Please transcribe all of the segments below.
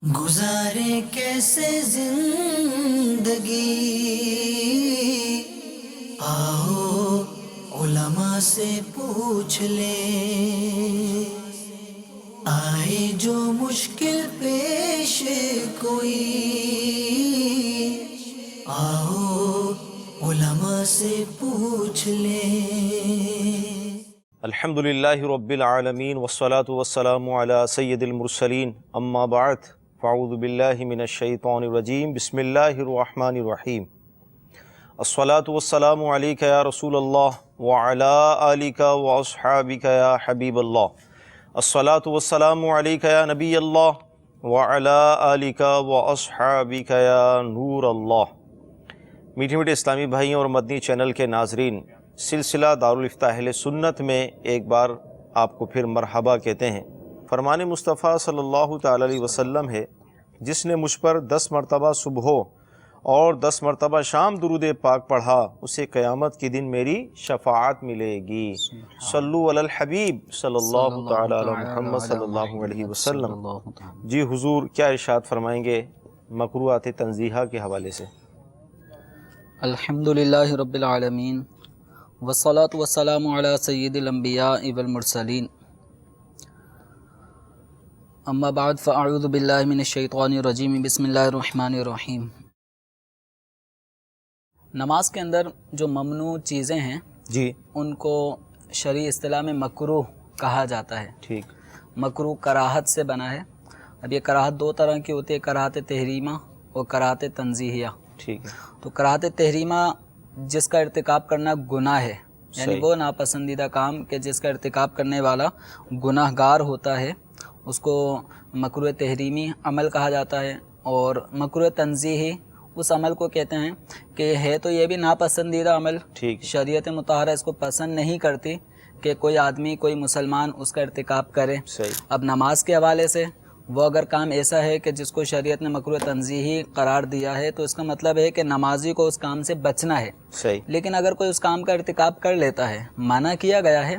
گزارے کیسے زندگی، آؤ علماء سے پوچھ لیں، آئے جو مشکل پیش کوئی، آؤ علماء سے پوچھ لیں۔ الحمدللہ رب العالمین والصلاة والسلام علی سید المرسلین، اما بعد فاعوذ باللہ من الشیطان الرجیم، بسم اللہ الرحمن الرحیم۔ الصلاة والسلام علیک یا رسول اللہ وعلی آلک واصحابک یا حبیب اللہ۔ الصلاة والسلام علیک یا نبی اللہ وعلی آلک واصحابک یا نور اللہ۔ میٹھے میٹھے اسلامی بھائیوں اور مدنی چینل کے ناظرین، سلسلہ دارالفتاح اہل سنت میں ایک بار آپ کو پھر مرحبا کہتے ہیں۔ فرمان مصطفیٰ صلی اللہ تعالی علیہ وسلم ہے، جس نے مجھ پر 10 مرتبہ صبح اور 10 مرتبہ شام درود پاک پڑھا، اسے قیامت کے دن میری شفاعت ملے گی۔ صلو علی الحبیب صلی اللہ تعالی علی محمد صلی اللہ علیہ وسلم۔ جی حضور کیا ارشاد فرمائیں گے مکروہات تنزیہہ کے حوالے سے؟ الحمدللہ رب العالمین والصلاة والسلام علی سید الانبیاء والمرسلین، اما بعد فاعوذ باللہ من الشیطان الرجیم، بسم اللہ الرحمن الرحیم۔ نماز کے اندر جو ممنوع چیزیں ہیں جی، ان کو شرعی اصطلاح میں مکروہ کہا جاتا ہے۔ ٹھیک۔ مکروہ کراہت سے بنا ہے۔ اب یہ کراہت 2 طرح کی ہوتی ہے، کراہت تحریمہ اور کراہت تنزیہیہ۔ ٹھیک ہے۔ تو کراہت تحریمہ جس کا ارتکاب کرنا گناہ ہے، یعنی صحیح۔ وہ ناپسندیدہ کام کہ جس کا ارتکاب کرنے والا گناہ گار ہوتا ہے، اس کو مکروہ تحریمی عمل کہا جاتا ہے۔ اور مکروہ تنزیہی اس عمل کو کہتے ہیں کہ ہے تو یہ بھی ناپسندیدہ عمل، ٹھیک۔ شریعت مطہرہ اس کو پسند نہیں کرتی کہ کوئی آدمی، کوئی مسلمان اس کا ارتکاب کرے۔ صحیح۔ اب نماز کے حوالے سے وہ اگر کام ایسا ہے کہ جس کو شریعت نے مکروہ تنزیہی قرار دیا ہے، تو اس کا مطلب ہے کہ نمازی کو اس کام سے بچنا ہے۔ صحیح۔ لیکن اگر کوئی اس کام کا ارتکاب کر لیتا ہے، منع کیا گیا ہے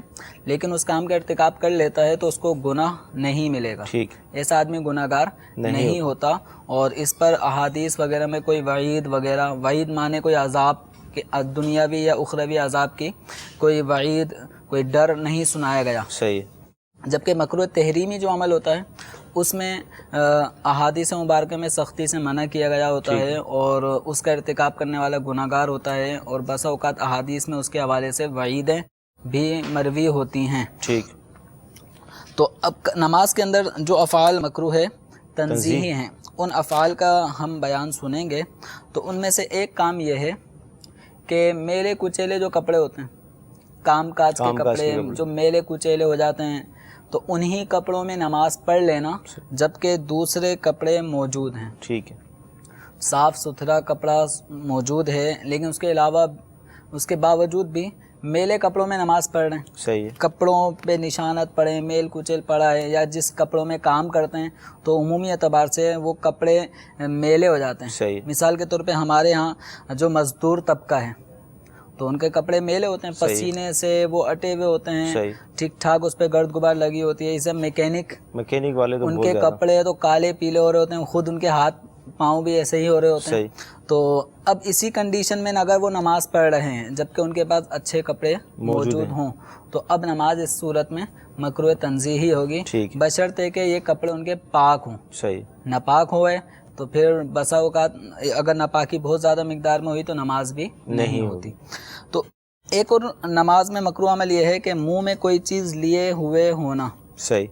لیکن اس کام کا ارتکاب کر لیتا ہے، تو اس کو گناہ نہیں ملے گا۔ ٹھیک۔ ایسا آدمی گناہ گار نہیں ہوتا۔ اور اس پر احادیث وغیرہ میں کوئی وعید وغیرہ، وعید مانے کوئی عذاب کہ دنیاوی یا اخروی عذاب کی کوئی وعید، کوئی ڈر نہیں سنایا گیا۔ صحیح۔ جبکہ مکروہ تحریمی جو عمل ہوتا ہے اس میں احادیث مبارکہ میں سختی سے منع کیا گیا ہوتا ہے، اور اس کا ارتکاب کرنے والا گناہ گار ہوتا ہے، اور بسا اوقات احادیث میں اس کے حوالے سے وعیدیں بھی مروی ہوتی ہیں۔ ٹھیک۔ تو اب نماز کے اندر جو افعال مکروہ تنزیہی ہیں، ان افعال کا ہم بیان سنیں گے۔ تو ان میں سے ایک کام یہ ہے کہ میلے کچیلے جو کپڑے ہوتے ہیں، کام کاج کے کپڑے جو میلے کچیلے ہو جاتے ہیں، تو انہی کپڑوں میں نماز پڑھ لینا جبکہ دوسرے کپڑے موجود ہیں۔ ٹھیک ہے۔ صاف ستھرا کپڑا موجود ہے، لیکن اس کے علاوہ، اس کے باوجود بھی میلے کپڑوں میں نماز پڑھ رہے ہیں، صحیح ہے۔ کپڑوں پہ نشانت پڑے، میل کچیل پڑا ہے، یا جس کپڑوں میں کام کرتے ہیں تو عمومی اعتبار سے وہ کپڑے میلے ہو جاتے ہیں۔ صحیح۔ مثال کے طور پہ ہمارے ہاں جو مزدور طبقہ ہے تو ان کے کپڑے میلے ہوتے ہیں، پسینے سے وہ اٹے ہوئے ہوتے ہیں، ٹھیک ٹھاک اس پہ گرد غبار لگی ہوتی ہے۔ اسے میکینک والے تو ان کے کپڑے تو کالے پیلے ہو رہے ہوتے ہیں، خود ان کے ہاتھ پاؤں بھی ایسے ہی ہو رہے ہوتے ہیں۔ تو اب اسی کنڈیشن میں اگر وہ نماز پڑھ رہے ہیں جبکہ ان کے پاس اچھے کپڑے موجود ہوں، تو اب نماز اس صورت میں مکروہ تنزیہی ہوگی، بشرطے کہ یہ کپڑے ان کے پاک ہوں۔ صحیح۔ ناپاک ہوئے تو پھر بسا اوقات اگر ناپاکی بہت زیادہ مقدار میں ہوئی تو نماز بھی نہیں ہوتی۔ تو ایک اور نماز میں مکروہ عمل یہ ہے کہ منہ میں کوئی چیز لیے ہوئے ہونا۔ صحیح۔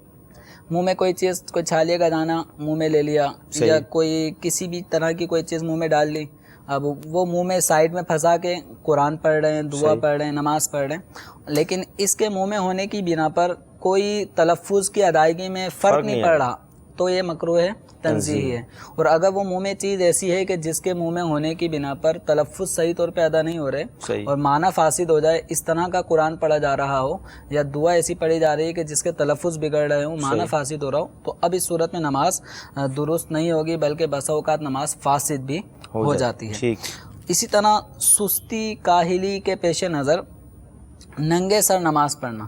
منہ میں کوئی چیز، کوئی چھالیے کا دانہ منہ میں لے لیا، یا کوئی کسی بھی طرح کی کوئی چیز منہ میں ڈال لی، اب وہ منہ میں سائڈ میں پھنسا کے قرآن پڑھ رہے ہیں، دعا پڑھ رہے ہیں، نماز پڑھ رہے ہیں، لیکن اس کے منہ میں ہونے کی بنا پر کوئی تلفظ کی ادائیگی میں فرق نہیں پڑ رہا، تو یہ مکروہ تنزیہی ہے۔ اور اگر وہ منہ میں چیز ایسی ہے کہ جس کے منہ میں ہونے کی بنا پر تلفظ صحیح طور پہ ادا نہیں ہو رہے اور معنی فاسد ہو جائے، اس طرح کا قرآن پڑھا جا رہا ہو یا دعا ایسی پڑھی جا رہی ہے کہ جس کے تلفظ بگڑ رہے ہوں، معنی فاسد ہو رہا ہو، تو اب اس صورت میں نماز درست نہیں ہوگی، بلکہ بسا اوقات نماز فاسد بھی ہو جاتی ہے۔ اسی طرح سستی کاہلی کے پیش نظر ننگے سر نماز پڑھنا،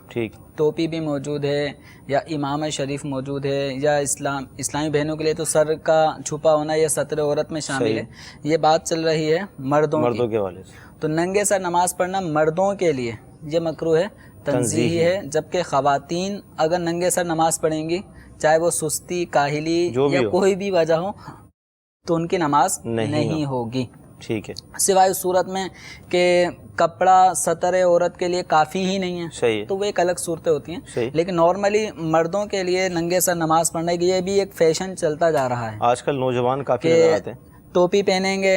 ٹوپی بھی موجود ہے یا امامہ شریف موجود ہے یا اسلامی بہنوں کے لیے تو سر کا چھپا ہونا یا ستر عورت میں شامل ہے. یہ بات چل رہی ہے مردوں کے حوالے سے. تو ننگے سر نماز پڑھنا مردوں کے لیے یہ مکروہ ہے، تنزیہی ہے، جبکہ خواتین اگر ننگے سر نماز پڑھیں گی چاہے وہ سستی، کاہلی یا کوئی بھی وجہ ہو تو ان کی نماز نہیں ہوگی. ٹھیک ہے، سوائے اس صورت میں کہ کپڑا ستر عورت کے لیے کافی ہی نہیں ہے تو وہ ایک الگ صورتیں ہوتی ہیں. لیکن نارملی مردوں کے لیے ننگے سر نماز پڑھنے کی یہ بھی ایک فیشن چلتا جا رہا ہے. آج کل نوجوان کافی نظر آتے ہیں ٹوپی پہنیں گے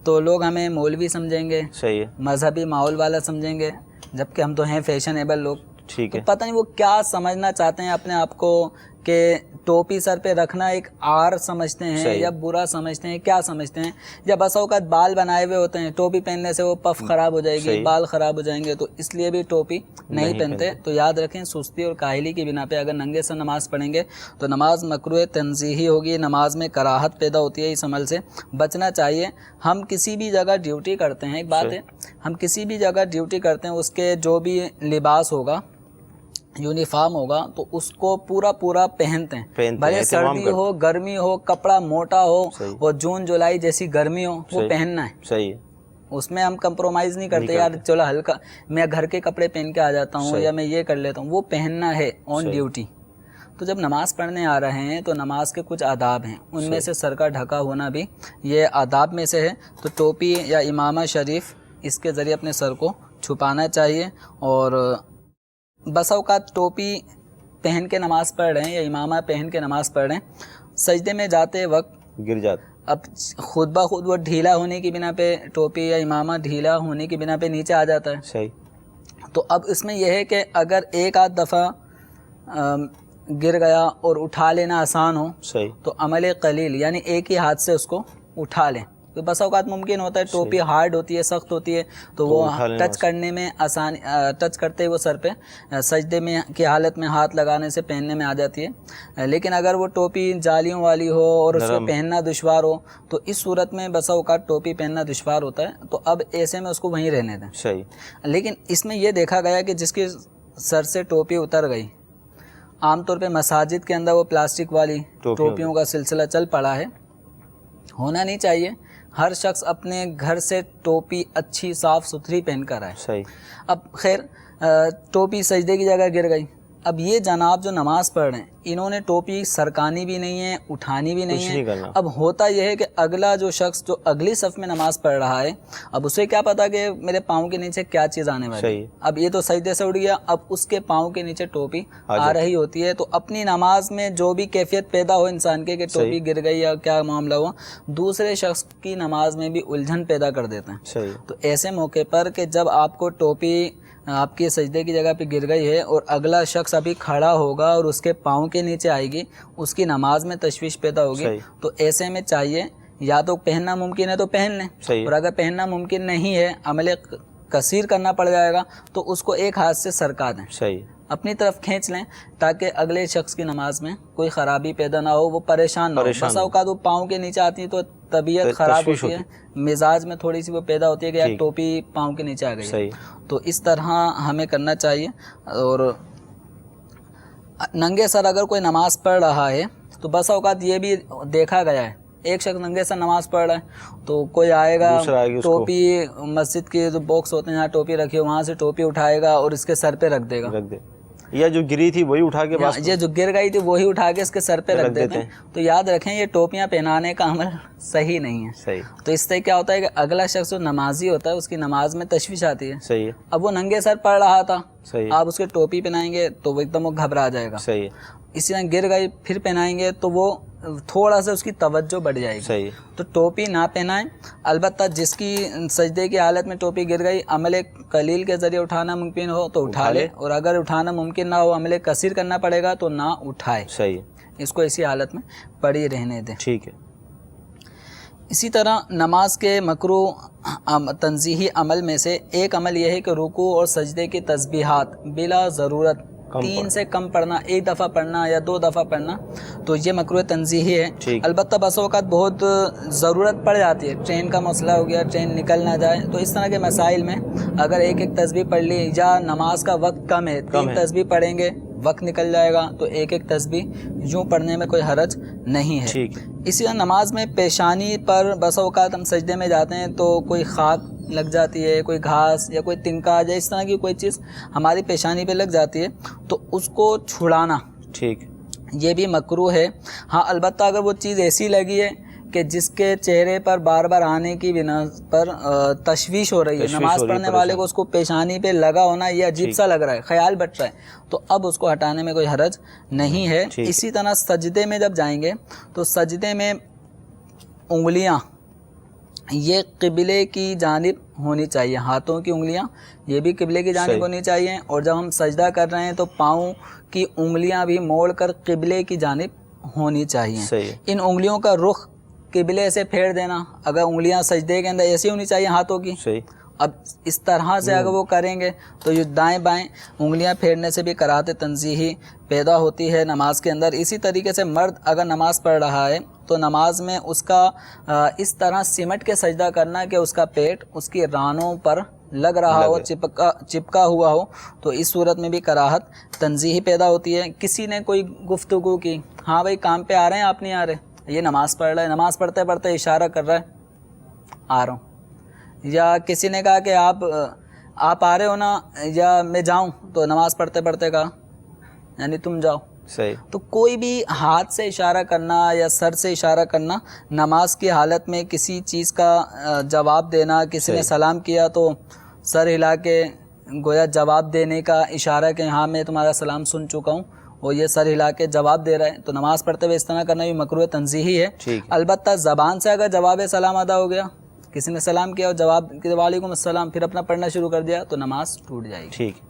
تو لوگ ہمیں مولوی سمجھیں گے، صحیح ہے، مذہبی ماحول والا سمجھیں گے، جبکہ ہم تو ہیں فیشنیبل لوگ. ٹھیک ہے، پتہ نہیں وہ کیا سمجھنا چاہتے ہیں اپنے آپ کو کہ ٹوپی سر پہ رکھنا ایک آر سمجھتے ہیں یا برا سمجھتے ہیں، کیا سمجھتے ہیں. یا بس اوقات بال بنائے ہوئے ہوتے ہیں، ٹوپی پہننے سے وہ پف خراب ہو جائے گی، بال خراب ہو جائیں گے، تو اس لیے بھی ٹوپی نہیں پہنتے. تو یاد رکھیں سستی اور کاہلی کی بنا پہ اگر ننگے سے نماز پڑھیں گے تو نماز مکروہ تنزیہی ہوگی، نماز میں کراہت پیدا ہوتی ہے. اس عمل سے بچنا چاہیے. ہم کسی بھی جگہ ڈیوٹی کرتے ہیں، ایک بات ہے ہم کسی بھی جگہ ڈیوٹی کرتے ہیں، اس کے جو بھی لباس ہوگا، یونیفارم ہوگا، تو اس کو پورا پہنتے ہیں، بھلے سردی ہو گرمی ہو، کپڑا موٹا ہو اور جون جولائی جیسی گرمی ہو، وہ پہننا ہے. صحیح ہے، اس میں ہم کمپرومائز نہیں کرتے یار چلو ہلکا میں گھر کے کپڑے پہن کے آ جاتا ہوں یا میں یہ کر لیتا ہوں. وہ پہننا ہے آن ڈیوٹی. تو جب نماز پڑھنے آ رہے ہیں تو نماز کے کچھ آداب ہیں، ان میں سے سر کا ڈھکا ہونا بھی یہ آداب میں سے ہے. تو ٹوپی یا امامہ شریف اس کے ذریعے اپنے سر کو چھپانا چاہیے. اور بس اوقات ٹوپی پہن کے نماز پڑھ رہے ہیں یا امامہ پہن کے نماز پڑھ رہے ہیں، سجدے میں جاتے وقت گر جاتے، اب خود بخود وہ ڈھیلا ہونے کی بنا پہ ٹوپی یا امامہ ڈھیلا ہونے کی بنا پہ نیچے آ جاتا ہے. صحیح. تو اب اس میں یہ ہے کہ اگر ایک آدھ دفعہ گر گیا اور اٹھا لینا آسان ہو صحیح تو عمل قلیل یعنی ایک ہی ہاتھ سے اس کو اٹھا لیں. تو بس اوقات ممکن ہوتا ہے ٹوپی ہارڈ ہوتی ہے، سخت ہوتی ہے، تو وہ ٹچ کرنے میں آسانی، ٹچ کرتے ہی وہ سر پہ سجدے میں کی حالت میں ہاتھ لگانے سے پہننے میں آ جاتی ہے. لیکن اگر وہ ٹوپی جالیوں والی ہو اور اس کو پہننا دشوار ہو تو اس صورت میں بس اوقات ٹوپی پہننا دشوار ہوتا ہے. تو اب ایسے میں اس کو وہیں رہنے دیں. صحیح. لیکن اس میں یہ دیکھا گیا کہ جس کی سر سے ٹوپی اتر گئی، عام طور پہ مساجد کے اندر وہ پلاسٹک والی ٹوپیوں کا سلسلہ چل پڑا ہے، ہونا نہیں چاہیے. ہر شخص اپنے گھر سے ٹوپی اچھی صاف ستھری پہن کر آئے. صحیح. اب خیر ٹوپی سجدے کی جگہ گر گئی، اب یہ جناب جو نماز پڑھ رہے ہیں انہوں نے ٹوپی سرکانی بھی نہیں ہے، اٹھانی بھی نہیں ہے. اب ہوتا یہ ہے کہ اگلا جو شخص جو اگلی صف میں نماز پڑھ رہا ہے، اب اسے کیا پتا کہ میرے پاؤں کے نیچے کیا چیز آنے والی ہے. اب یہ تو سجدے سے اٹھ گیا، اب اس کے پاؤں کے نیچے ٹوپی آ رہی ہوتی ہے. تو اپنی نماز میں جو بھی کیفیت پیدا ہو انسان کے کہ ٹوپی گر گئی یا کیا معاملہ ہوا، دوسرے شخص کی نماز میں بھی الجھن پیدا کر دیتے ہیں. تو ایسے موقع پر کہ جب آپ کو ٹوپی آپ کی سجدے کی جگہ پہ گر گئی ہے اور اگلا شخص ابھی کھڑا ہوگا اور اس کے پاؤں کے نیچے آئے گی، اس کی نماز میں تشویش پیدا ہوگی. تو ایسے میں چاہیے یا تو پہننا ممکن ہے تو پہن لیں، اور اگر پہننا ممکن نہیں ہے، عمل کثیر کرنا پڑ جائے گا، تو اس کو ایک ہاتھ سے سرکا دیں، اپنی طرف کھینچ لیں تاکہ اگلے شخص کی نماز میں کوئی خرابی پیدا نہ ہو، وہ پریشان نہ ہو. بس اوقات وہ پاؤں کے نیچے آتی ہے تو طبیعت خراب ہوتی ہے، مزاج میں تھوڑی سی وہ پیدا ہوتی ہے کہ یار ٹوپی پاؤں کے نیچے آ گئی. تو اس طرح ہمیں کرنا چاہیے. اور ننگے سر اگر کوئی نماز پڑھ رہا ہے تو بس اوقات یہ بھی دیکھا گیا ہے، ایک شخص ننگے سر نماز پڑھ رہا ہے تو کوئی آئے گا، ٹوپی مسجد کے جو باکس ہوتے ہیں جہاں ٹوپی رکھی ہے وہاں سے ٹوپی اٹھائے گا اور اس کے سر پہ رکھ دے گا، یا جو گری تھی وہی اٹھا کے یہ جو گر گئی تھی وہی اٹھا کے اس کے سر پہ رکھ دیتے ہیں. تو یاد رکھیں یہ ٹوپیاں پہنانے کا عمل صحیح نہیں ہے. تو اس سے کیا ہوتا ہے کہ اگلا شخص جو نمازی ہوتا ہے اس کی نماز میں تشویش آتی ہے. اب وہ ننگے سر پڑھ رہا تھا، آپ اس کے ٹوپی پہنائیں گے تو وہ ایک دم وہ گھبرا جائے گا. اسی طرح گر گئی پھر پہنائیں گے تو وہ تھوڑا سا اس کی توجہ بڑھ جائے گی. تو ٹوپی نہ پہنائیں. البتہ جس کی سجدے کی حالت میں ٹوپی گر گئی، عمل قلیل کے ذریعے اٹھانا ممکن ہو تو اٹھا لے، اور اگر اٹھانا ممکن نہ ہو، عمل کثیر کرنا پڑے گا تو نہ اٹھائے. اس کو اسی حالت میں پڑی رہنے دیں. ٹھیک ہے. اسی طرح نماز کے مکروہ تنزیہی عمل میں سے ایک عمل یہ ہے کہ رکوع اور سجدے کی تسبیحات بلا ضرورت 3 سے کم پڑھنا، 1 دفعہ پڑھنا یا 2 دفعہ پڑھنا، تو یہ مکروہ تنزیہی ہے۔ ٹھیک۔ البتہ بس اوقات بہت ضرورت پڑ جاتی ہے، ٹرین کا مسئلہ ہو گیا، ٹرین نکل نہ جائے، تو اس طرح کے مسائل میں اگر ایک تسبیح پڑھ لی، یا نماز کا وقت کم ہے، 3 تسبیح پڑھیں گے، وقت نکل جائے گا، تو ایک تسبیح یوں پڑھنے میں کوئی حرج نہیں ہے۔ ٹھیک۔ اسی طرح نماز میں پیشانی پر بس اوقات ہم سجدے میں جاتے ہیں تو کوئی خاک لگ جاتی ہے، کوئی گھاس یا کوئی تنکا یا اس طرح کی کوئی چیز ہماری پیشانی پہ لگ جاتی ہے، تو اس کو چھڑانا ٹھیک، یہ بھی مکروہ ہے۔ ہاں البتہ اگر وہ چیز ایسی لگی ہے کہ جس کے چہرے پر بار بار آنے کی بنا پر تشویش ہو رہی ہے، نماز پڑھنے والے کو اس کو پیشانی پہ لگا ہونا یہ عجیب سا لگ رہا ہے، خیال بٹ رہا ہے، تو اب اس کو ہٹانے میں کوئی حرج نہیں ہے۔ اسی طرح سجدے میں جب جائیں گے تو سجدے میں انگلیاں یہ قبلے کی جانب ہونی چاہیے، ہاتھوں کی انگلیاں یہ بھی قبلے کی جانب ہونی چاہیے، اور جب ہم سجدہ کر رہے ہیں تو پاؤں کی انگلیاں بھی موڑ کر قبلے کی جانب ہونی چاہیے۔ ان انگلیوں کا رخ قبلے سے پھیر دینا، اگر انگلیاں سجدے کے اندر ایسی ہونی چاہیے ہاتھوں کی، اب اس طرح سے اگر وہ کریں گے تو یہ دائیں بائیں انگلیاں پھیرنے سے بھی کراہت تنزیہی پیدا ہوتی ہے نماز کے اندر۔ اسی طریقے سے مرد اگر نماز پڑھ رہا ہے تو نماز میں اس کا اس طرح سمٹ کے سجدہ کرنا کہ اس کا پیٹ اس کی رانوں پر لگ رہا ہو، چپکا ہوا ہو، تو اس صورت میں بھی کراہت تنزیہی پیدا ہوتی ہے۔ کسی نے کوئی گفتگو کی، ہاں بھائی کام پہ آ رہے ہیں آپ نہیں آ رہے، یہ نماز پڑھ رہا ہے، نماز پڑھتے پڑھتے اشارہ کر رہا ہے آ رہا ہوں، یا کسی نے کہا کہ آپ آ رہے ہو نا، یا میں جاؤں، تو نماز پڑھتے پڑھتے کہا یعنی تم جاؤ۔ صحیح۔ تو کوئی بھی ہاتھ سے اشارہ کرنا یا سر سے اشارہ کرنا نماز کی حالت میں کسی چیز کا جواب دینا، کسی نے سلام کیا تو سر ہلا کے گویا جواب دینے کا اشارہ کہ ہاں میں تمہارا سلام سن چکا ہوں، وہ یہ سر ہلا کے جواب دے رہا ہے، تو نماز پڑھتے ہوئے اس طرح کرنا بھی مکروہ تنزیہی ہے۔ البتہ زبان سے اگر جواب سلام ادا ہو گیا، کسی نے سلام کیا اور جواب کہ وعلیکم السلام، پھر اپنا پڑھنا شروع کر دیا تو نماز ٹوٹ جائے گی۔ ٹھیک۔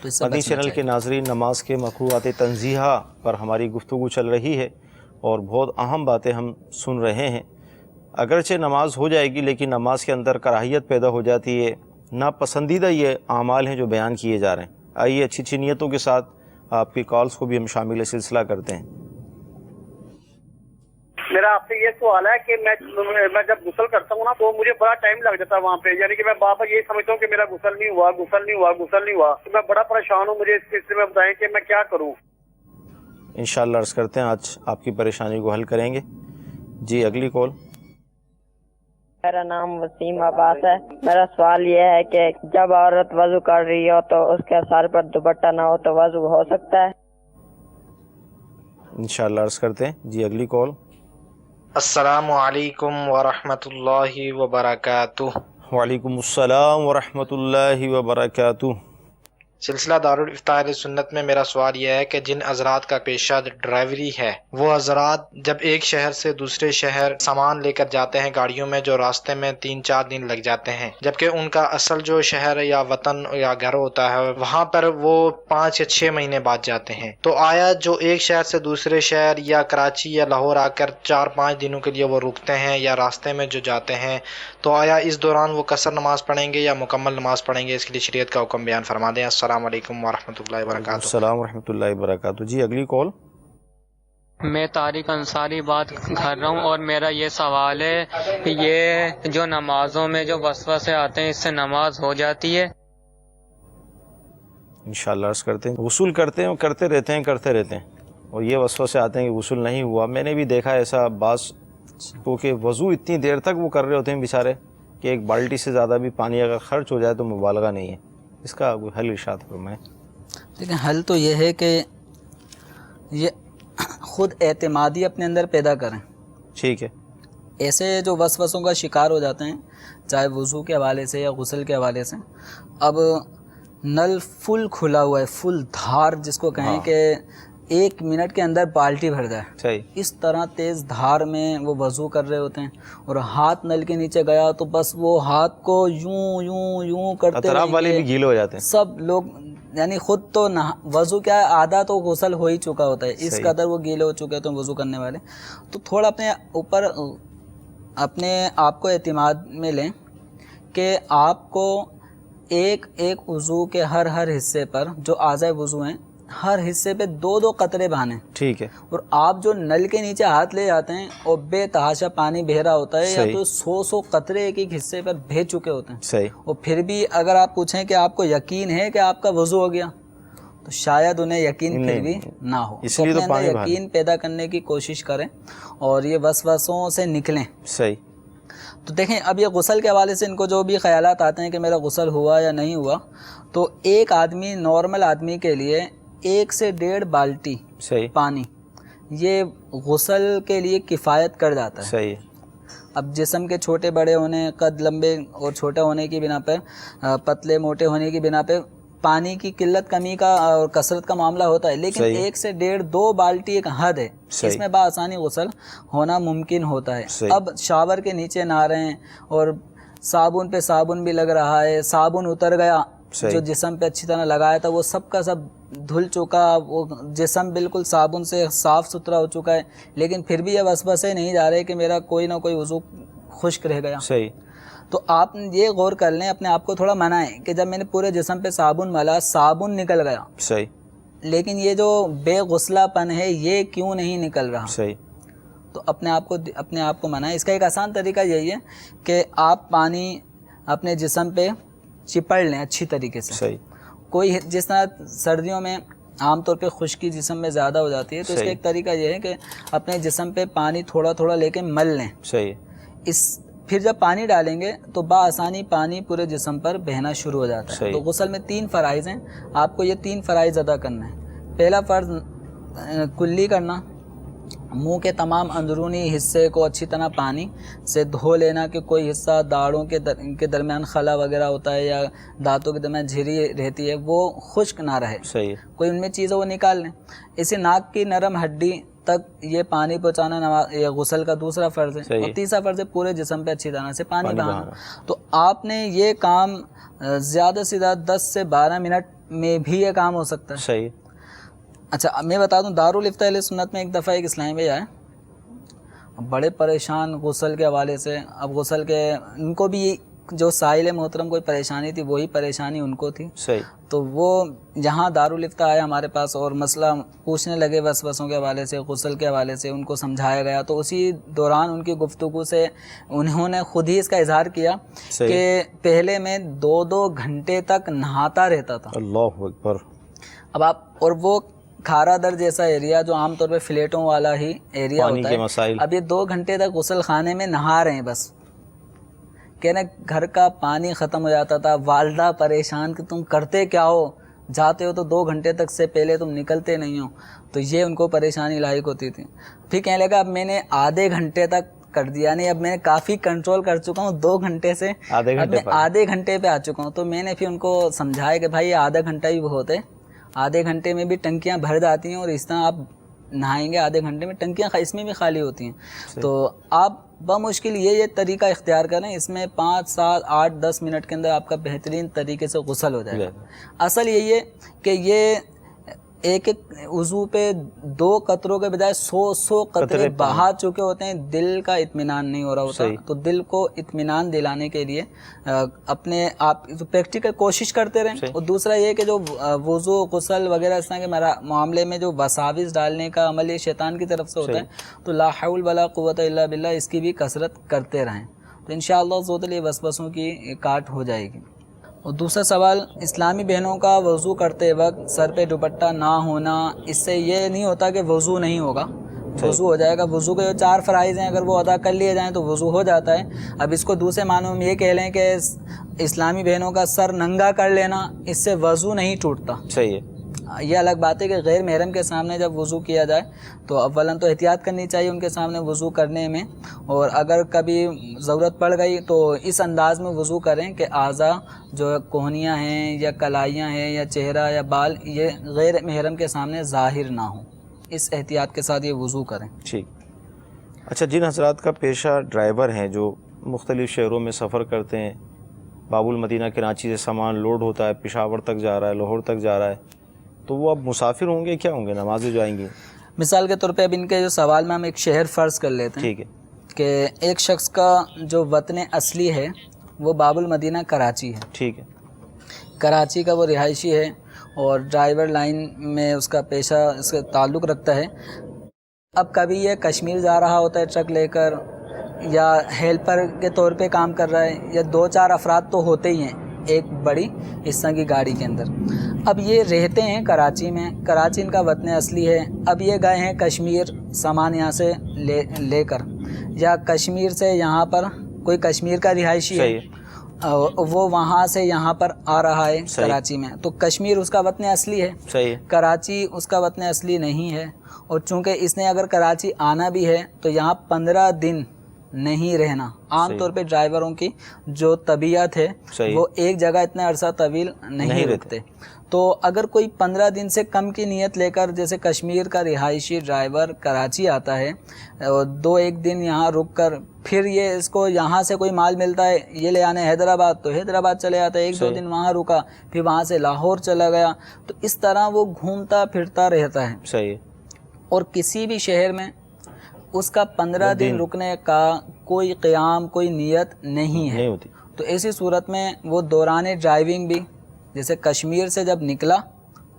تو اس سے مدنی چینل کے ناظرین، نماز کے مکروہات تنزیہہ پر ہماری گفتگو چل رہی ہے اور بہت اہم باتیں ہم سن رہے ہیں۔ اگرچہ نماز ہو جائے گی لیکن نماز کے اندر کراہیت پیدا ہو جاتی ہے، ناپسندیدہ یہ اعمال ہیں جو بیان کیے جا رہے ہیں۔ آئیے اچھی اچھی نیتوں کے ساتھ آپ کی کالز کو بھی ہم شامل سلسلہ کرتے ہیں۔ میرا آپ سے یہ سوال ہے کہ میں جب غسل کرتا ہوں نا تو مجھے بڑا ٹائم لگ جاتا ہے وہاں پہ، یعنی کہ میں بار بار یہی سمجھتا ہوں کہ میرا غسل نہیں ہوا، تو میں بڑا پریشان ہوں، مجھے اس سلسلے میں بتائیں کہ میں کیا کروں۔ انشاءاللہ عرض کرتے ہیں آج آپ کی پریشانی کو حل کریں گے۔ جی اگلی کال۔ میرا نام وسیم عباس ہے۔ میرا سوال یہ ہے کہ جب عورت وضو کر رہی ہو تو اس کے سر پر دوپٹہ نہ ہو تو وضو ہو سکتا ہے؟ انشاءاللہ عرض کرتے ہیں۔ جی اگلی کال۔ السلام علیکم ورحمۃ اللہ وبرکاتہ۔ وعلیکم السلام ورحمۃ اللہ وبرکاتہ۔ سلسلہ دارالافطار سنت میں میرا سوال یہ ہے کہ جن حضرات کا پیشہ ڈرائیوری ہے، وہ حضرات جب ایک شہر سے دوسرے شہر سامان لے کر جاتے ہیں گاڑیوں میں، جو راستے میں 3-4 دن لگ جاتے ہیں، جبکہ ان کا اصل جو شہر یا وطن یا گھر ہوتا ہے وہاں پر وہ 5 یا 6 مہینے بعد جاتے ہیں، تو آیا جو ایک شہر سے دوسرے شہر یا کراچی یا لاہور آ کر 4-5 دنوں کے لیے وہ رکتے ہیں یا راستے میں جو جاتے ہیں، تو آیا اس دوران وہ قصر نماز پڑھیں گے یا مکمل نماز پڑھیں گے؟ اس کے لیے شریعت کا حکم بیان فرما دیں۔ السلام علیکم ورحمۃ اللہ وبرکاتہ۔ السلام ورحمۃ اللہ وبرکاتہ۔ جی اگلی کال۔ میں طارق انصاری بات کر رہا ہوں اور میرا یہ سوال ہے کہ یہ جو نمازوں میں جو وسوسے آتے ہیں اس سے نماز ہو جاتی ہے؟ انشاءاللہ عرض کرتے ہیں، غسل کرتے ہیں اور کرتے رہتے ہیں اور یہ وسوسے آتے ہیں کہ غسل نہیں ہوا۔ میں نے بھی دیکھا ایسا بعض کو کہ وضو اتنی دیر تک وہ کر رہے ہوتے ہیں بیچارے کہ ایک بالٹی سے زیادہ بھی پانی اگر خرچ ہو جائے تو مبالغہ نہیں ہے۔ اس کا کوئی حل ارشاد فرمائیں۔ لیکن حل تو یہ ہے کہ یہ خود اعتمادی اپنے اندر پیدا کریں۔ ٹھیک ہے۔ ایسے جو وسوسوں کا شکار ہو جاتے ہیں چاہے وضو کے حوالے سے یا غسل کے حوالے سے، اب نل فل کھلا ہوا ہے، فل دھار جس کو کہیں کہ 1 منٹ کے اندر بالٹی بھر جائے، صحیح، اس طرح تیز دھار میں وہ وضو کر رہے ہوتے ہیں اور ہاتھ نل کے نیچے گیا تو بس وہ ہاتھ کو یوں کرتے اطراف والے بھی گیلے ہو جاتے ہیں، سب لوگ، یعنی خود تو وضو کیا ہے، آدھا تو غسل ہو ہی چکا ہوتا ہے، اس قدر وہ گیلے ہو چکے ہوتے ہیں وضو کرنے والے۔ تو تھوڑا اپنے اوپر اپنے آپ کو اعتماد میں لیں کہ آپ کو ایک وضو کے ہر حصے پر جو اعضائے وضو ہیں ہر حصے پہ 2-2 قطرے بہانے، ٹھیک ہے، اور آپ جو نل کے نیچے ہاتھ لے جاتے ہیں اور بے تحاشا پانی بہہ رہا ہوتا ہے، یا صحیح، تو 100 قطرے ایک ایک حصے پر بہہ چکے ہوتے ہیں، صحیح، اور پھر بھی اگر آپ پوچھیں کہ آپ کو یقین ہے کہ آپ کا وضو ہو گیا، تو شاید انہیں یقین پھر بھی نہ ہو. اس تو لیے تو اپنے پانی اندر بہانے. یقین پیدا کرنے کی کوشش کریں اور یہ وسوسوں سے نکلیں. صحیح. تو دیکھیں اب یہ غسل کے حوالے سے ان کو جو بھی خیالات آتے ہیں کہ میرا غسل ہوا یا نہیں ہوا، تو ایک آدمی، نارمل آدمی کے لیے 1 سے 1.5 بالٹی صحیح، پانی یہ غسل کے لیے کفایت کر جاتا ہے. صحیح. اب جسم کے چھوٹے بڑے ہونے، قد لمبے اور چھوٹا ہونے کی بنا پر، پتلے موٹے ہونے کی بنا پہ پانی کی قلت کمی کا اور کثرت کا معاملہ ہوتا ہے، لیکن 1 سے 1.5-2 بالٹی ایک حد ہے، اس میں بآسانی غسل ہونا ممکن ہوتا ہے. اب شاور کے نیچے نہا رہے ہیں اور صابن پہ صابن بھی لگ رہا ہے، صابن اتر گیا، جو جسم پہ اچھی طرح لگایا تھا وہ سب کا سب دھل چکا، وہ جسم بالکل صابن سے صاف ستھرا ہو چکا ہے، لیکن پھر بھی یہ وسوسے نہیں جا رہے کہ میرا کوئی نہ کوئی وضو خشک رہ گیا. صحیح. تو آپ یہ غور کر لیں، اپنے آپ کو تھوڑا منائیں کہ جب میں نے پورے جسم پہ صابن ملا، صابن نکل گیا، صحیح، لیکن یہ جو بے غسلہ پن ہے یہ کیوں نہیں نکل رہا؟ صحیح. تو اپنے آپ کو منائیں. اس کا ایک آسان طریقہ یہی ہے کہ آپ پانی اپنے جسم پہ چپڑ لیں اچھی طریقے سے. صحیح. کوئی جس طرح سردیوں میں عام طور پہ خشکی جسم میں زیادہ ہو جاتی ہے، تو اس کا ایک طریقہ یہ ہے کہ اپنے جسم پہ پانی تھوڑا تھوڑا لے کے مل لیں. صحیح. پھر جب پانی ڈالیں گے تو بآسانی پانی پورے جسم پر بہنا شروع ہو جاتا ہے. تو غسل میں 3 فرائض ہیں، آپ کو یہ 3 فرائض ادا کرنا ہے. پہلا فرض کلی کرنا، منہ کے تمام اندرونی حصے کو اچھی طرح پانی سے دھو لینا کہ کوئی حصہ داڑھوں کے درمیان خلا وغیرہ ہوتا ہے یا دانتوں کے درمیان جھری رہتی ہے وہ خشک نہ رہے. صحیح. کوئی ان میں چیز ہے وہ نکال لیں. اسی ناک کی نرم ہڈی تک یہ پانی پہنچانا یہ غسل کا دوسرا فرض ہے. اور تیسرا فرض ہے پورے جسم پہ اچھی طرح سے پانی بہانا. تو آپ نے یہ کام زیادہ سے زیادہ 10 سے 12 منٹ میں بھی یہ کام ہو سکتا ہے. صحیح. اچھا میں بتا دوں، دارالفتاء اہل سنت میں ایک دفعہ ایک اسلامی بھائی آئے، بڑے پریشان غسل کے حوالے سے. اب غسل کے ان کو بھی جو سائل محترم کوئی پریشانی تھی وہی پریشانی ان کو تھی. صحیح. تو وہ جہاں دارالفتاء آئے ہمارے پاس اور مسئلہ پوچھنے لگے وسوسوں کے حوالے سے، غسل کے حوالے سے ان کو سمجھایا گیا. تو اسی دوران ان کی گفتگو سے انہوں نے خود ہی اس کا اظہار کیا کہ پہلے میں 2-2 گھنٹے تک نہاتا رہتا تھا. اللہ اکبر. اب آپ، اور وہ کھارا در جیسا ایریا جو عام طور پہ فلیٹوں والا ہی ایریا ہوتا ہے، اب یہ 2 گھنٹے تک غسل خانے میں نہا رہے ہیں. بس کہنے گھر کا پانی ختم ہو جاتا تھا. والدہ پریشان کہ تم کرتے کیا ہو، جاتے ہو تو 2 گھنٹے تک سے پہلے تم نکلتے نہیں ہو. تو یہ ان کو پریشانی لاحق ہوتی تھی. پھر کہنے لگا اب میں نے آدھے گھنٹے تک کر دیا، نہیں اب میں نے کافی کنٹرول کر چکا ہوں، 2 گھنٹے سے آدھے گھنٹے پہ آ چکا ہوں. تو میں نے پھر ان کو سمجھایا کہ بھائی آدھا گھنٹہ ہی بہت ہے، آدھے گھنٹے میں بھی ٹنکیاں بھر جاتی ہیں اور اس طرح آپ نہائیں گے آدھے گھنٹے میں ٹنکیاں اس میں بھی خالی ہوتی ہیں. تو آپ بمشکل یہ طریقہ اختیار کریں، اس میں 5, 7, 8, 10 منٹ کے اندر آپ کا بہترین طریقے سے غسل ہو جائے گا. اصل یہی ہے کہ یہ ایک وضو پہ 2 قطروں کے بجائے 100 قطرے بہا چکے ہوتے ہیں. دل کا اطمینان نہیں ہو رہا ہوتا. تو دل کو اطمینان دلانے کے لیے اپنے آپ پریکٹیکل کوشش کرتے رہیں. اور دوسرا یہ کہ جو وضو غسل وغیرہ اس طرح کے معاملے میں جو وساوس ڈالنے کا عمل یہ شیطان کی طرف سے ہوتا ہے، تو لا حول ولا قوت الا باللہ اس کی بھی کثرت کرتے رہیں. تو انشاءاللہ ذوالجلال وسوسوں کی کاٹ ہو جائے گی. اور دوسرا سوال، اسلامی بہنوں کا وضو کرتے وقت سر پہ دوپٹہ نہ ہونا، اس سے یہ نہیں ہوتا کہ وضو نہیں ہوگا، وضو ہو جائے گا. وضو کے جو 4 فرائض ہیں اگر وہ ادا کر لیے جائیں تو وضو ہو جاتا ہے. اب اس کو دوسرے معنوں میں یہ کہہ لیں کہ اسلامی بہنوں کا سر ننگا کر لینا اس سے وضو نہیں ٹوٹتا. صحیح ہے. یہ الگ بات ہے کہ غیر محرم کے سامنے جب وضو کیا جائے تو اولاً تو احتیاط کرنی چاہیے ان کے سامنے وضو کرنے میں، اور اگر کبھی ضرورت پڑ گئی تو اس انداز میں وضو کریں کہ اعضاء جو کوہنیاں ہیں یا کلائیاں ہیں یا چہرہ یا بال یہ غیر محرم کے سامنے ظاہر نہ ہوں. اس احتیاط کے ساتھ یہ وضو کریں. ٹھیک. اچھا، جن حضرات کا پیشہ ڈرائیور ہیں جو مختلف شہروں میں سفر کرتے ہیں، باب المدینہ کراچی سے سامان لوڈ ہوتا ہے، پشاور تک جا رہا ہے، لاہور تک جا رہا ہے، تو وہ اب مسافر ہوں گے، کیا ہوں گے، نمازیں جو آئیں گی؟ مثال کے طور پہ اب ان کے جو سوال میں ہم ایک شہر فرض کر لیتے ہیں. ٹھیک ہے. کہ ایک شخص کا جو وطن اصلی ہے وہ باب المدینہ کراچی ہے. ٹھیک ہے. کراچی کا وہ رہائشی ہے اور ڈرائیور لائن میں اس کا پیشہ اس کا تعلق رکھتا ہے. اب کبھی یہ کشمیر جا رہا ہوتا ہے ٹرک لے کر، یا ہیلپر کے طور پہ کام کر رہا ہے، یا 2-4 افراد تو ہوتے ہی ہیں ایک بڑی اس طرح کی گاڑی کے اندر. اب یہ رہتے ہیں کراچی میں، کراچی ان کا وطن اصلی ہے. اب یہ گئے ہیں کشمیر سامان یہاں سے لے کر، یا کشمیر سے یہاں پر کوئی کشمیر کا رہائشی ہے وہ وہاں سے یہاں پر آ رہا ہے کراچی میں، تو کشمیر اس کا وطن اصلی ہے، کراچی اس کا وطن اصلی نہیں ہے. اور چونکہ اس نے اگر کراچی آنا بھی ہے تو یہاں 15 دن نہیں رہنا. عام طور پہ ڈرائیوروں کی جو طبیعت ہے وہ ایک جگہ اتنا عرصہ طویل نہیں رکتے. تو اگر کوئی 15 دن سے کم کی نیت لے کر، جیسے کشمیر کا رہائشی ڈرائیور کراچی آتا ہے، 2-1 دن یہاں رک کر پھر یہ اس کو یہاں سے کوئی مال ملتا ہے یہ لے آنے حیدرآباد، تو حیدرآباد چلے آتا ہے، 1-2 دن وہاں رکا، پھر وہاں سے لاہور چلا گیا. تو اس طرح وہ گھومتا پھرتا رہتا ہے. اور کسی بھی شہر میں اس کا 15 دن رکنے کا کوئی قیام، کوئی نیت نہیں ہے. تو ایسی صورت میں وہ دوران ڈرائیونگ بھی، جیسے کشمیر سے جب نکلا،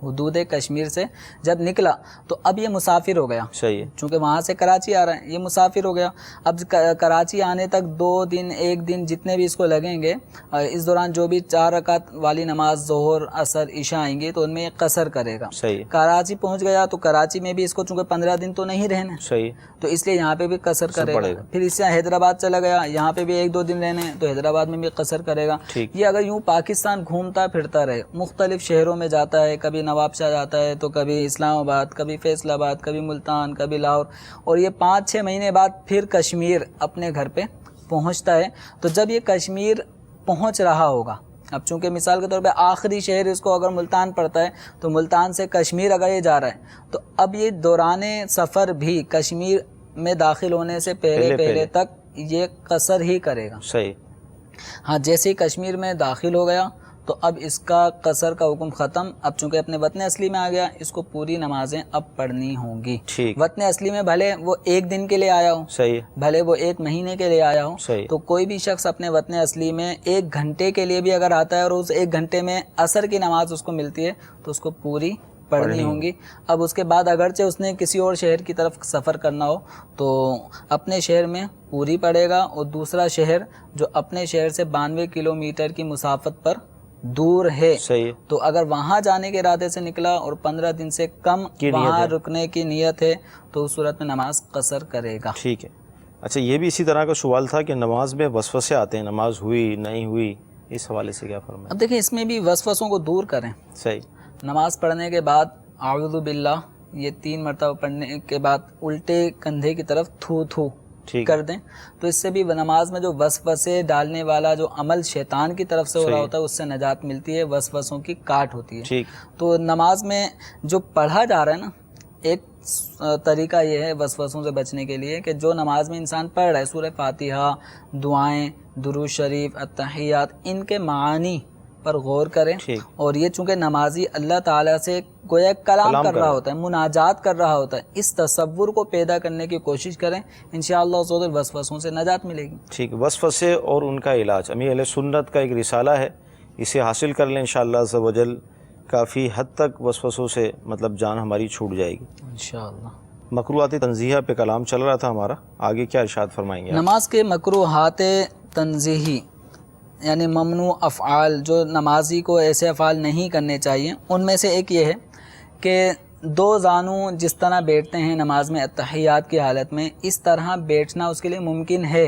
حدود کشمیر سے جب نکلا تو اب یہ مسافر ہو گیا، چونکہ وہاں سے کراچی آ رہا ہے، یہ مسافر ہو گیا. اب کراچی آنے تک 2 دن 1 دن جتنے بھی اس کو لگیں گے، اس دوران جو بھی 4 رکعت والی نماز ظہر عصر عشاء آئیں گی تو ان میں یہ قصر کرے گا. کراچی پہنچ گیا تو کراچی میں بھی اس کو چونکہ 15 دن تو نہیں رہنے، تو اس لیے یہاں پہ بھی قصر کرے گا. پھر اس سے حیدرآباد چلا گیا، یہاں پہ بھی 1-2 دن رہنے تو حیدرآباد میں بھی قصر کرے گا. یہ اگر یوں پاکستان گھومتا پھرتا رہے، مختلف شہروں میں جاتا ہے، کبھی نواب شاہ جاتا ہے تو کبھی اسلام آباد، کبھی فیصل آباد، کبھی ملتان، کبھی لاہور، اور یہ 5-6 مہینے بعد پھر کشمیر اپنے گھر پہ پہنچتا ہے. تو جب یہ کشمیر پہنچ رہا ہوگا، اب چونکہ مثال کے طور پہ آخری شہر اس کو اگر ملتان پڑتا ہے تو ملتان سے کشمیر اگر یہ جا رہا ہے تو اب یہ دوران سفر بھی کشمیر میں داخل ہونے سے پہلے تک یہ قصر ہی کرے گا. ہاں جیسے ہی کشمیر میں داخل ہو گیا تو اب اس کا قصر کا حکم ختم. اب چونکہ اپنے وطن اصلی میں آ گیا، اس کو پوری نمازیں اب پڑھنی ہوں گی. وطن اصلی میں بھلے وہ 1 دن کے لیے آیا ہو، بھلے وہ 1 مہینے کے لیے آیا ہو، تو کوئی بھی شخص اپنے وطن اصلی میں 1 گھنٹے کے لیے بھی اگر آتا ہے اور اس 1 گھنٹے میں عصر کی نماز اس کو ملتی ہے تو اس کو پوری پڑھنی ہوں گی. اب اس کے بعد اگرچہ اس نے کسی اور شہر کی طرف سفر کرنا ہو تو اپنے شہر میں پوری پڑھے گا، اور دوسرا شہر جو اپنے شہر سے 92 کلومیٹر کی مسافت پر دور ہے تو اگر وہاں جانے کے ارادے سے نکلا اور 15 دن سے کم وہاں رکنے کی نیت ہے تو اس صورت میں نماز قصر کرے گا. ٹھیک ہے. اچھا، یہ بھی اسی طرح کا سوال تھا کہ نماز میں وسوسے آتے ہیں، نماز ہوئی نہیں ہوئی، اس حوالے سے کیا فرمائیں؟ اب دیکھیں، اس میں بھی وسوسوں کو دور کریں. نماز پڑھنے کے بعد اعوذ باللہ یہ 3 مرتبہ پڑھنے کے بعد الٹے کندھے کی طرف تھو کر دیں، تو اس سے بھی نماز میں جو وسوسے ڈالنے والا جو عمل شیطان کی طرف سے ہو رہا ہوتا ہے اس سے نجات ملتی ہے، وسوسوں کی کاٹ ہوتی ہے. تو نماز میں جو پڑھا جا رہا ہے نا، ایک طریقہ یہ ہے وسوسوں سے بچنے کے لیے کہ جو نماز میں انسان پڑھ رہا ہے، سورہ فاتحہ، دعائیں، درود شریف، التحیات، ان کے معانی پر غور کریں. اور یہ چونکہ نمازی اللہ تعالیٰ سے گویا کلام کر رہا ہوتا ہے، مناجات کر رہا ہوتا ہے، اس تصور کو پیدا کرنے کی کوشش کریں، انشاءاللہ وسوسوں سے نجات ملے گی. ٹھیک. وسوسے اور ان کا علاج، امیر اہل سنت کا ایک رسالہ ہے، اسے حاصل کر لیں انشاءاللہ عز و جل، کافی حد تک وسوسوں سے مطلب جان ہماری چھوٹ جائے گی انشاءاللہ. مکروہات تنزیہہ پہ کلام چل رہا تھا ہمارا، آگے کیا ارشاد فرمائیں گے؟ نماز کے مکروہات تنزیہی یعنی ممنوع افعال، جو نمازی کو ایسے افعال نہیں کرنے چاہیے، ان میں سے ایک یہ ہے کہ 2 زانو جس طرح بیٹھتے ہیں نماز میں اتحیات کی حالت میں، اس طرح بیٹھنا اس کے لیے ممکن ہے،